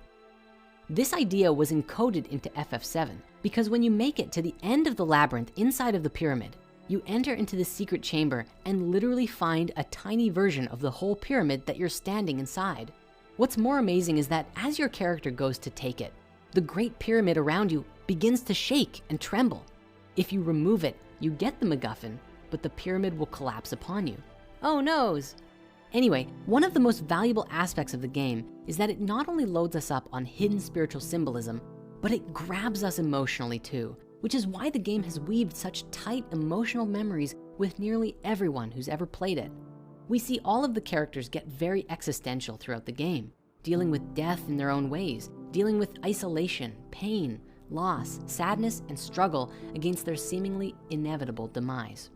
This idea was encoded into FF7 because when you make it to the end of the labyrinth inside of the pyramid, you enter into the secret chamber and literally find a tiny version of the whole pyramid that you're standing inside. What's more amazing is that as your character goes to take it, the Great Pyramid around you begins to shake and tremble. If you remove it, you get the MacGuffin, but the pyramid will collapse upon you. Oh noes! Anyway, one of the most valuable aspects of the game is that it not only loads us up on hidden spiritual symbolism, but it grabs us emotionally too, which is why the game has weaved such tight emotional memories with nearly everyone who's ever played it. We see all of the characters get very existential throughout the game, dealing with death in their own ways, dealing with isolation, pain, loss, sadness, and struggle against their seemingly inevitable demise.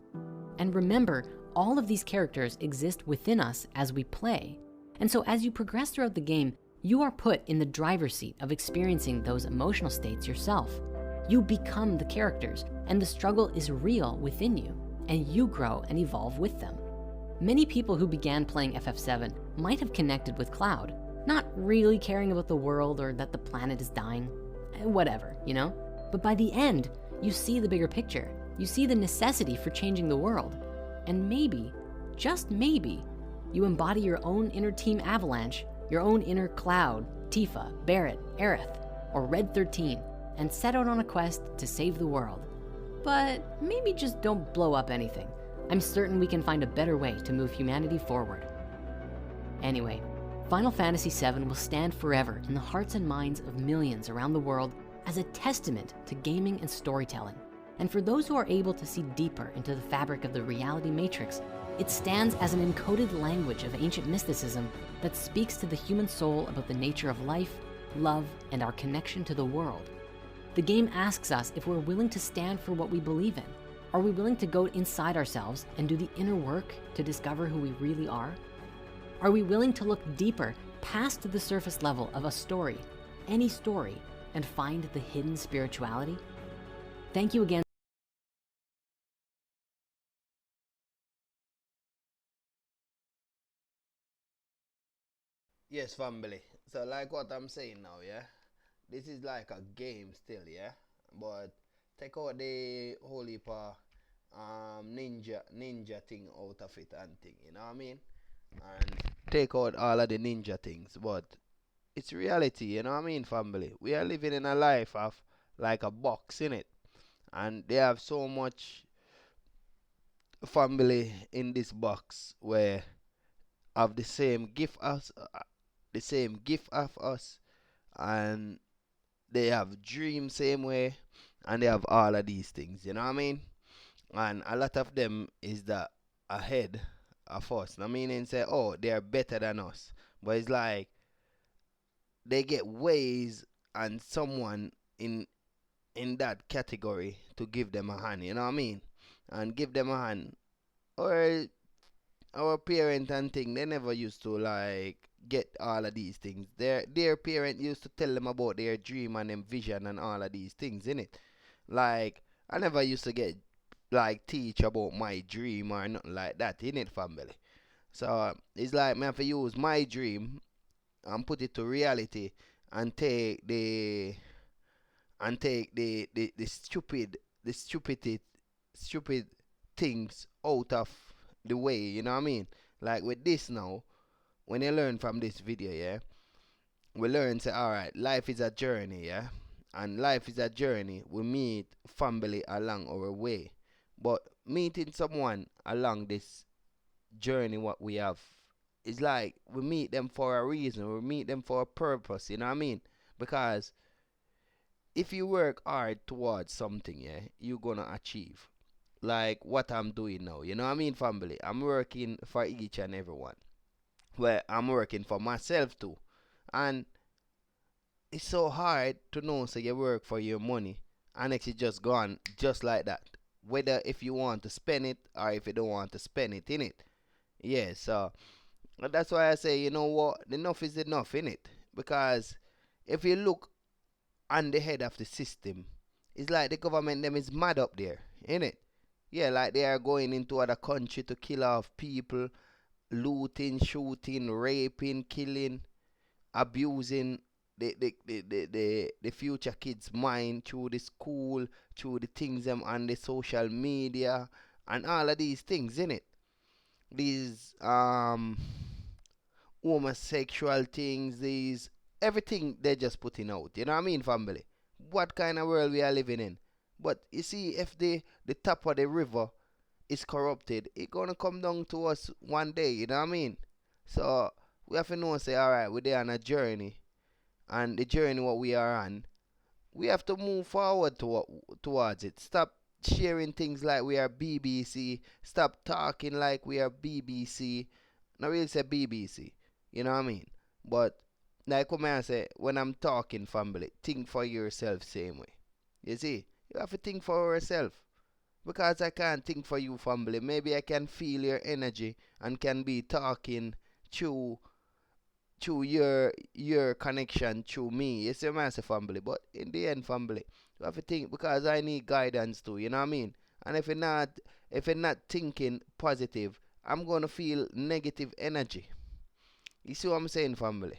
And remember, all of these characters exist within us as we play. And so as you progress throughout the game, you are put in the driver's seat of experiencing those emotional states yourself. You become the characters, and the struggle is real within you, and you grow and evolve with them. Many people who began playing FF7 might have connected with Cloud, not really caring about the world or that the planet is dying, whatever, you know? But by the end, you see the bigger picture. You see the necessity for changing the world. And maybe, just maybe, you embody your own inner Team Avalanche, your own inner Cloud, Tifa, Barret, Aerith, or Red 13, and set out on a quest to save the world. But maybe just don't blow up anything. I'm certain we can find a better way to move humanity forward. Anyway, Final Fantasy VII will stand forever in the hearts and minds of millions around the world as a testament to gaming and storytelling. And for those who are able to see deeper into the fabric of the reality matrix, it stands as an encoded language of ancient mysticism that speaks to the human soul about the nature of life, love, and our connection to the world. The game asks us if we're willing to stand for what we believe in. Are we willing to go inside ourselves and do the inner work to discover who we really are? Are we willing to look deeper past the surface level of a story, any story, and find the hidden spirituality? Thank you again. Yes, family. So like what I'm saying now, yeah? This is like a game still, yeah? But take out the whole heap of ninja thing out of it and thing, you know what I mean? And take out all of the ninja things, but it's reality, you know what I mean, family? We are living in a life of like a box, in it, and they have so much family in this box where have the same gift of us, and they have dreams same way, and they have all of these things. You know what I mean? And a lot of them is that ahead of us. I mean, and say, oh, they are better than us, but it's like they get ways and someone in that category to give them a hand. You know what I mean? And give them a hand. Or our parent and thing, they never used to like get all of these things. Their parent used to tell them about their dream and them vision and all of these things, innit? Like I never used to get like teach about my dream or nothing like that, innit, family? So it's like me have to use my dream and put it to reality and take the stupid things out of the way, you know what I mean? Like with this now, when you learn from this video, yeah, we learn say alright, life is a journey, yeah? And life is a journey. We meet family along our way. But meeting someone along this journey what we have is like we meet them for a reason, we meet them for a purpose, you know what I mean? Because if you work hard towards something, yeah, you're gonna achieve. Like what I'm doing now, you know what I mean, family? I'm working for each and everyone. Well, I'm working for myself too. And it's so hard to know so you work for your money and it's just gone just like that. Whether if you want to spend it or if you don't want to spend it, in it. Yeah, so that's why I say, you know what, enough is enough, in it. Because if you look on the head of the system, it's like the government them is mad up there, innit? Yeah, like they are going into other country to kill off people, looting, shooting, raping, killing, abusing the future kids' mind through the school, through the things them on the social media, and all of these things, innit? These homosexual things, these everything they're just putting out. You know what I mean, family? What kind of world we are living in? But you see, if the top of the river is corrupted, it's gonna come down to us one day. You know what I mean? So we have to know, say, all right, we're there on a journey, and the journey what we are on, we have to move forward towards it. Stop sharing things like we are BBC. Stop talking like we are BBC. Not really say BBC. You know what I mean? But like what I say, when I'm talking, family, think for yourself same way. You see? You have to think for yourself. Because I can't think for you, family. Maybe I can feel your energy and can be talking through your connection through me. You see what I say, family? But in the end, family, you have to think because I need guidance too, you know what I mean? And if you're not thinking positive, I'm gonna feel negative energy. You see what I'm saying, family?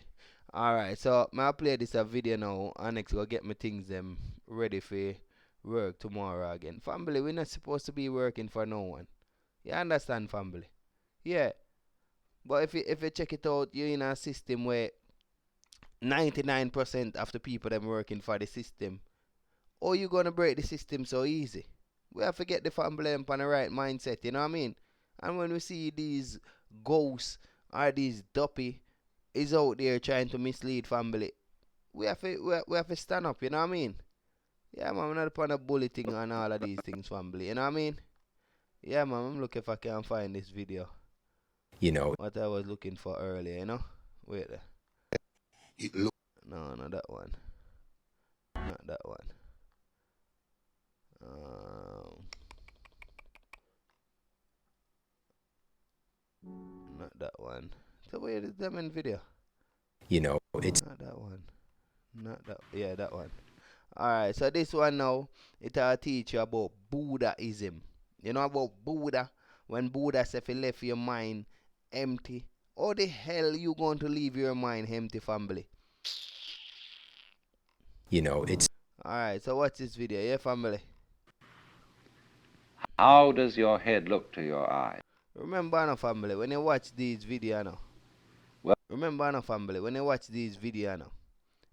Alright, so I'll play this video now and next go get my things ready for work tomorrow again. Family, we're not supposed to be working for no one. You understand, family? Yeah. But if you check it out, you're in a system where 99% of the people them working for the system. How you gonna break the system so easy? We have to get the family on the right mindset, you know what I mean? And when we see these ghosts or these duppy is out there trying to mislead family, we have to stand up, you know what I mean? Yeah, man, I'm not upon a bulleting and all of these things, family, you know what I mean? Yeah, man, I'm looking if I can find this video. You know. What I was looking for earlier, you know? Wait there. No, not that one. Not that one. Not that one. So where is them in video? You know, it's not that one. Not that. Yeah, that one. Alright, so this one now, it'll teach you about Buddhism. You know about Buddha? When Buddha said if you left your mind empty, how the hell you going to leave your mind empty, family? You know, it's alright, so watch this video, yeah, family? How does your head look to your eye? Remember, no, family, when you watch these videos now. Well, remember, no, family, when you watch these videos now,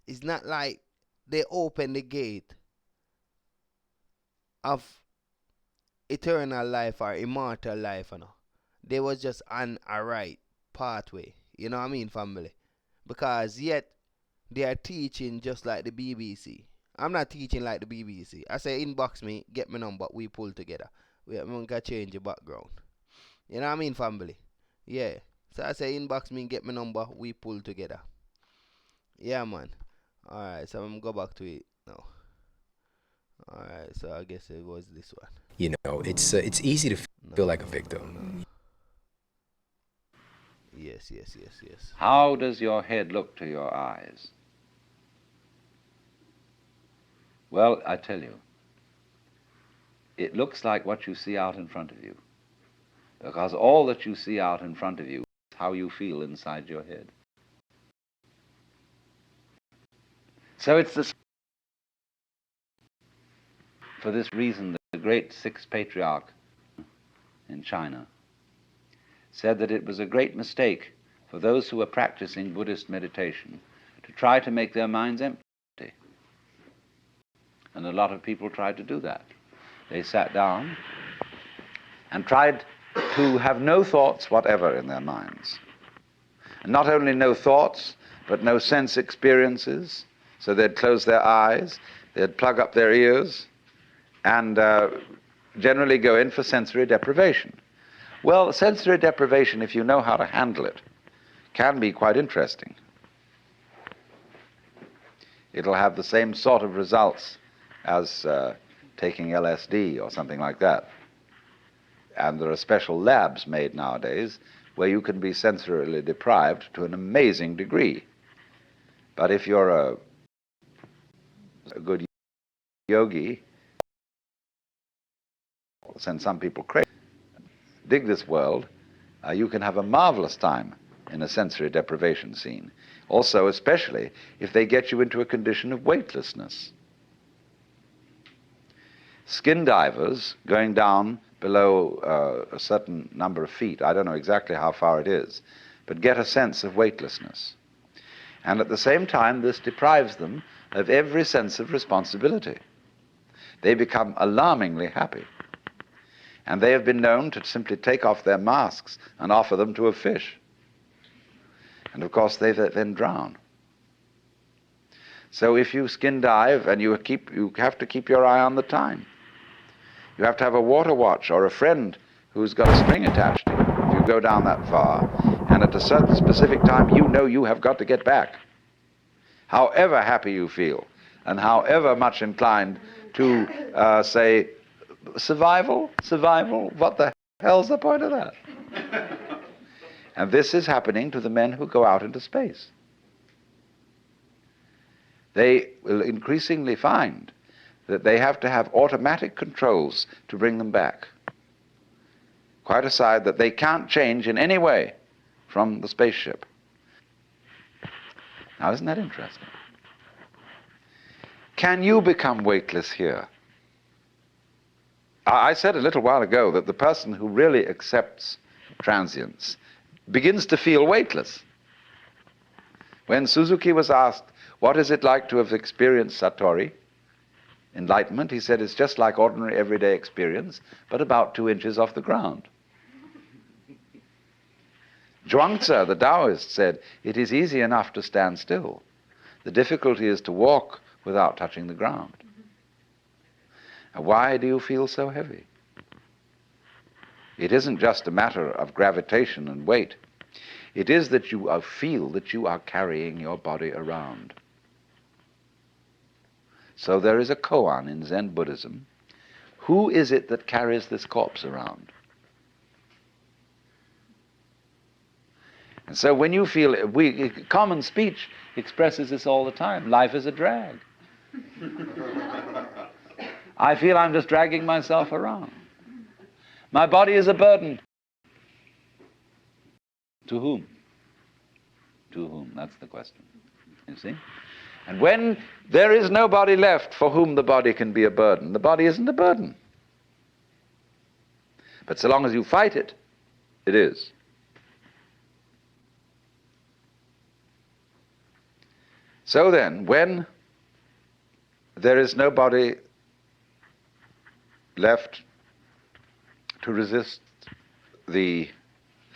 it's not like they open the gate of eternal life or immortal life, you know. They was just on a right pathway. You know what I mean, family? Because yet they are teaching just like the BBC. I'm not teaching like the BBC. I say inbox me, get my number, we pull together. I'm gonna change the background. You know what I mean, family? Yeah. So I say inbox me, get my number, we pull together. Yeah, man. Alright, so I'm gonna go back to it now. Alright, so I guess it was this one. You know, it's easy to feel like a victim. Yes. How does your head look to your eyes? Well, I tell you, it looks like what you see out in front of you. Because all that you see out in front of you is how you feel inside your head. So it's this. For this reason, the great sixth patriarch in China said that it was a great mistake for those who were practicing Buddhist meditation to try to make their minds empty. And a lot of people tried to do that. They sat down and tried to have no thoughts whatever in their minds. And not only no thoughts, but no sense experiences. So they'd close their eyes, they'd plug up their ears, and generally go in for sensory deprivation. Well, sensory deprivation, if you know how to handle it, can be quite interesting. It'll have the same sort of results as taking LSD or something like that. And there are special labs made nowadays where you can be sensorily deprived to an amazing degree. But if you're a good yogi, send some people crazy, dig this world, you can have a marvelous time in a sensory deprivation scene. Also, especially if they get you into a condition of weightlessness. Skin divers going down below a certain number of feet, I don't know exactly how far it is, but get a sense of weightlessness. And at the same time, this deprives them of every sense of responsibility. They become alarmingly happy. And they have been known to simply take off their masks and offer them to a fish. And of course, they then drown. So if you skin dive, and you have to keep your eye on the time. You have to have a water watch or a friend who's got a string attached to you if you go down that far. And at a certain specific time, you know you have got to get back. However happy you feel, and however much inclined to say, survival, what the hell's the point of that? And this is happening to the men who go out into space. They will increasingly find that they have to have automatic controls to bring them back. Quite aside that they can't change in any way from the spaceship. Now, isn't that interesting? Can you become weightless here? I said a little while ago that the person who really accepts transience begins to feel weightless. When Suzuki was asked, what is it like to have experienced Satori, enlightenment, he said it's just like ordinary everyday experience, but about 2 inches off the ground. Zhuangzi, the Taoist, said, it is easy enough to stand still. The difficulty is to walk without touching the ground. And why do you feel so heavy? It isn't just a matter of gravitation and weight. It is that you feel that you are carrying your body around. So there is a koan in Zen Buddhism. Who is it that carries this corpse around? And so when you feel, common speech expresses this all the time. Life is a drag. I feel I'm just dragging myself around. My body is a burden. To whom? To whom? That's the question. You see? And when there is nobody left for whom the body can be a burden, the body isn't a burden. But so long as you fight it, it is. So then, when there is nobody left to resist the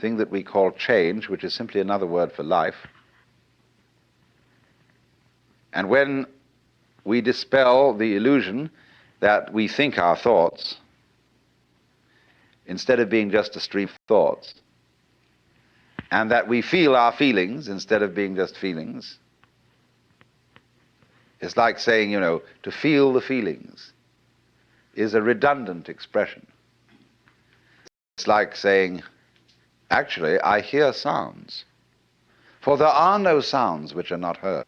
thing that we call change, which is simply another word for life. And when we dispel the illusion that we think our thoughts, instead of being just a stream of thoughts, and that we feel our feelings instead of being just feelings, it's like saying, you know, to feel the feelings is a redundant expression. It's like saying, actually, I hear sounds, for there are no sounds which are not heard.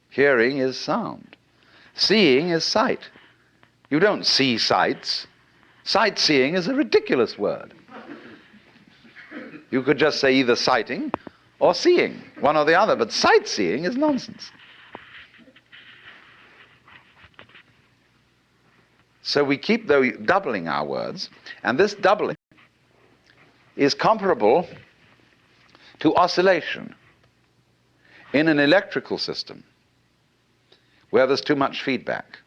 Hearing is sound. Seeing is sight. You don't see sights. Sightseeing is a ridiculous word. You could just say either sighting or seeing, one or the other, but sightseeing is nonsense. So we keep doubling our words, and this doubling is comparable to oscillation in an electrical system where there's too much feedback,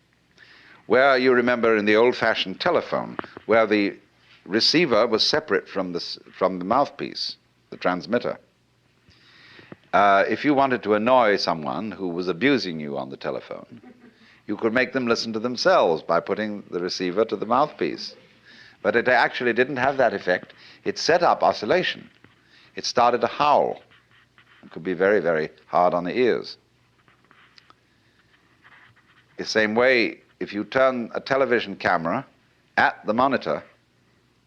where you remember in the old-fashioned telephone, where the receiver was separate from the mouthpiece, the transmitter. If you wanted to annoy someone who was abusing you on the telephone, you could make them listen to themselves by putting the receiver to the mouthpiece. But it actually didn't have that effect. It set up oscillation. It started to howl. It could be very, very hard on the ears. The same way, if you turn a television camera at the monitor,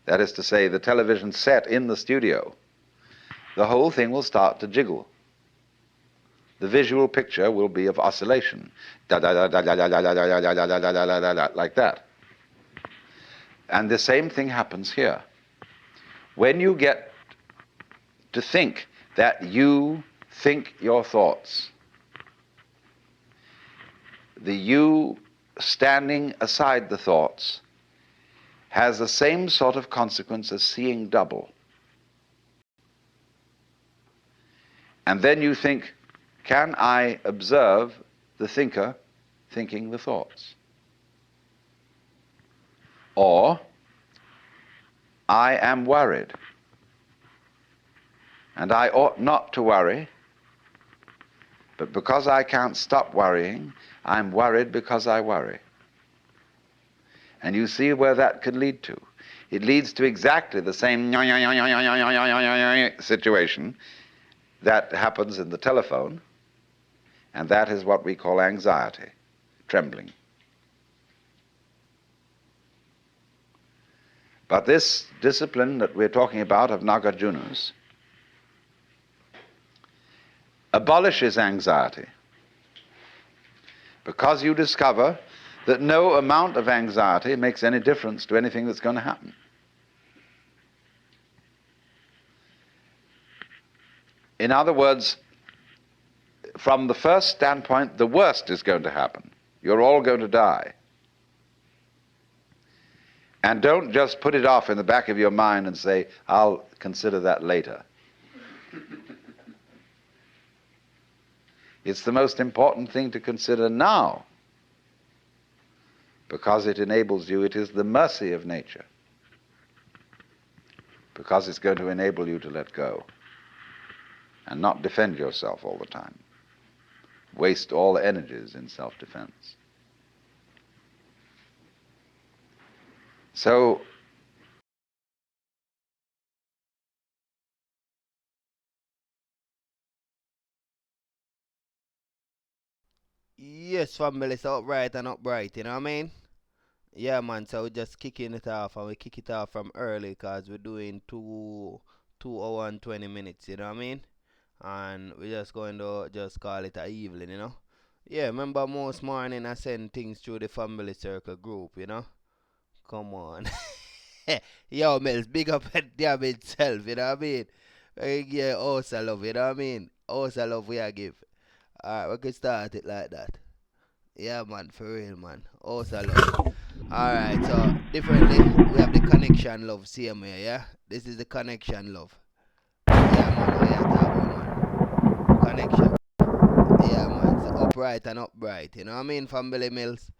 that is to say, the television set in the studio, the whole thing will start to jiggle. The visual picture will be of oscillation, like that. And the same thing happens here. When you get to think that you think your thoughts, the you standing aside the thoughts has the same sort of consequence as seeing double. And then you think, can I observe the thinker thinking the thoughts? Or, I am worried, and I ought not to worry, but because I can't stop worrying, I'm worried because I worry. And you see where that can lead to. It leads to exactly the same situation that happens in the telephone, and that is what we call anxiety, trembling. But this discipline that we're talking about of Nagarjuna's abolishes anxiety, because you discover that no amount of anxiety makes any difference to anything that's going to happen. In other words, from the first standpoint, the worst is going to happen. You're all going to die. And don't just put it off in the back of your mind and say, I'll consider that later. It's the most important thing to consider now, because it enables you, it is the mercy of nature, because it's going to enable you to let go and not defend yourself all the time, waste all energies in self-defense. So, yes, family, it's upright and upright, you know what I mean? Yeah, man, so we're just kicking it off, and we kick it off from early because we're doing 2 hours and 20 minutes, you know what I mean? And we're just going to just call it a evening, you know? Yeah, remember most morning I send things through the family circle group, you know? Come on. Yo, Mills, big up at damn itself, you know what I mean? Yeah, also love, you know what I mean? Also love we are give. Alright, we can start it like that. Yeah, man, for real, man. Also love. Alright, so differently, we have the connection love, same way, yeah? This is the connection love. Yeah, man, what you talking about, man? Connection. Yeah, man, so upright and upright, you know what I mean, family Mills?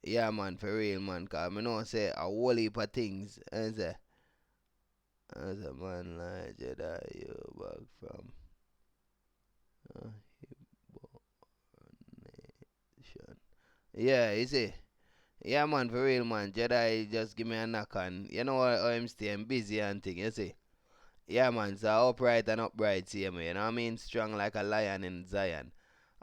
Yeah, man, for real, man. Cause I know say a whole heap of things. As a man like Jedi, you back from Hibernation. Yeah, you see. Yeah, man, for real, man. Jedi just give me a knock on. You know what? I'm staying busy and thing, you see. Yeah, man, so upright and upright, see me, you know what I mean? Strong like a lion in Zion.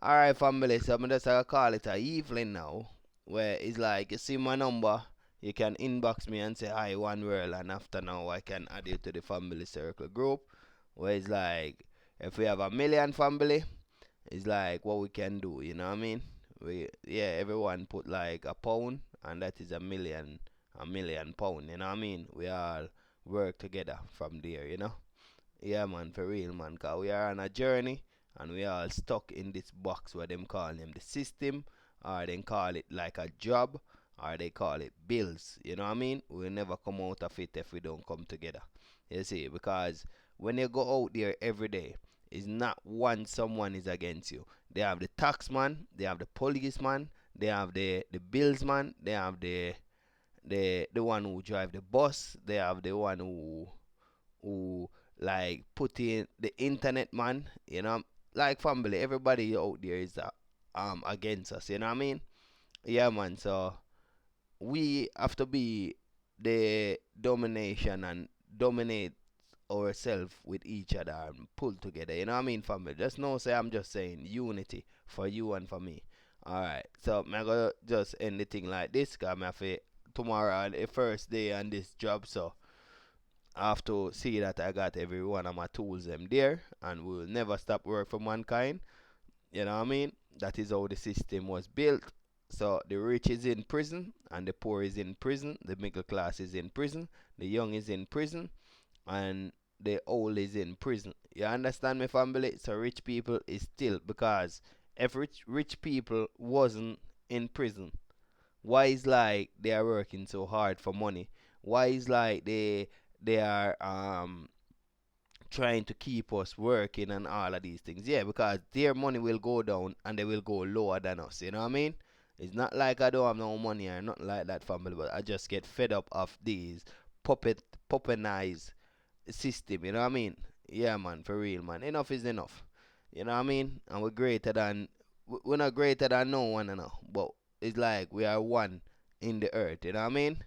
Alright, family, so I'm just gonna call it a evening now, where it's like, you see my number, you can inbox me and say, hi, one world, and after now, I can add you to the family circle group, where it's like, if we have a million family, it's like what we can do, you know what I mean? Yeah, everyone put like a pound, and that is a million pound, you know what I mean? We all work together from there, you know? Yeah, man, for real, man, cause we are on a journey, and we all stuck in this box where them call them the system, or they call it like a job, or they call it bills, you know what I mean? We'll never come out of it if we don't come together, you see? Because when you go out there every day, it's not one someone is against you. They have the tax man, they have the policeman, they have the bills man, they have the one who drive the bus, they have the one who like put in the internet man, you know, like family, everybody out there is against us, you know what I mean? Yeah, man, so we have to be the domination and dominate ourselves with each other and pull together. You know what I mean, family? Just know, say I'm just saying unity for you and for me. Alright, so I'm gonna just end the thing like this because I'm tomorrow the first day on this job, so I have to see that I got every one of my tools them there and we'll never stop work for mankind. You know what I mean? That is how the system was built. So the rich is in prison and the poor is in prison, the middle class is in prison, the young is in prison, and the old is in prison. You understand me, family? So rich people is still, because if rich people wasn't in prison, why is like they are working so hard for money? Why is like they are trying to keep us working and all of these things? Yeah, because their money will go down and they will go lower than us. You know what I mean? It's not like I don't have no money or not like that, family, but I just get fed up of these puppetized system. You know what I mean? Yeah, man, for real, man. Enough is enough. You know what I mean? And we're not greater than no one, you know, but it's like we are one in the earth. You know what I mean?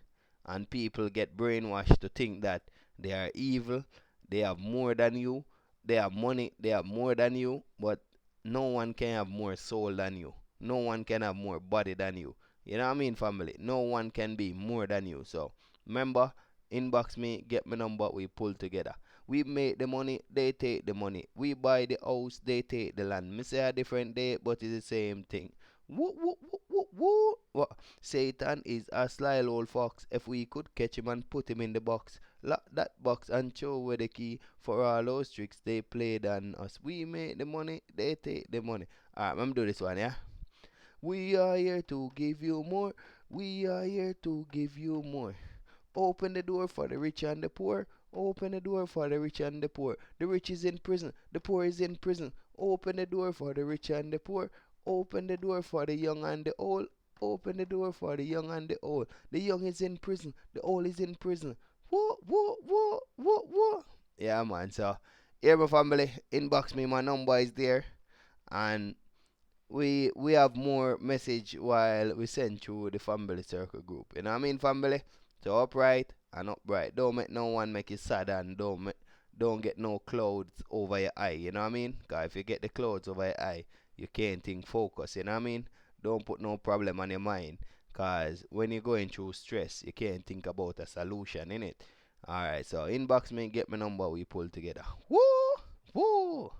And people get brainwashed to think that they are evil, they have more than you, they have money, they have more than you, but no one can have more soul than you. No one can have more body than you. You know what I mean, family? No one can be more than you. So remember, inbox me, get my number, we pull together. We make the money, they take the money. We buy the house, they take the land. Me say a different day, but it's the same thing. Woo, woo, woo, woo, woo. What? Satan is a sly old fox. If we could catch him and put him in the box, lock that box and show where the key for all those tricks they played on us. We make the money, they take the money. Alright, I'm do this one, yeah? We are here to give you more. We are here to give you more. Open the door for the rich and the poor. Open the door for the rich and the poor. The rich is in prison. The poor is in prison. Open the door for the rich and the poor. Open the door for the young and the old. Open the door for the young and the old. The young is in prison. The old is in prison. Whoa, whoa, whoa, whoa, whoa. Yeah, man. So, here, my family. Inbox me. My number is there. And we have more message while we send through the family circle group. You know what I mean, family? So upright and upright. Don't make no one make you sad, and don't get no clouds over your eye. You know what I mean? Cause if you get the clouds over your eye, you can't think focus. You know what I mean? Don't put no problem on your mind. Cause when you're going through stress, you can't think about a solution in it. Alright, so inbox me, get my number, we pull together. Woo! Woo!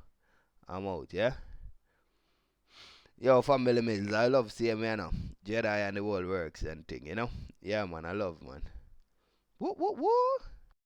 I'm out, yeah? Yo, family mills, I love seeing me, you know. Jedi and the world works and thing, you know. Yeah, man, I love, man. Woo, woo, woo.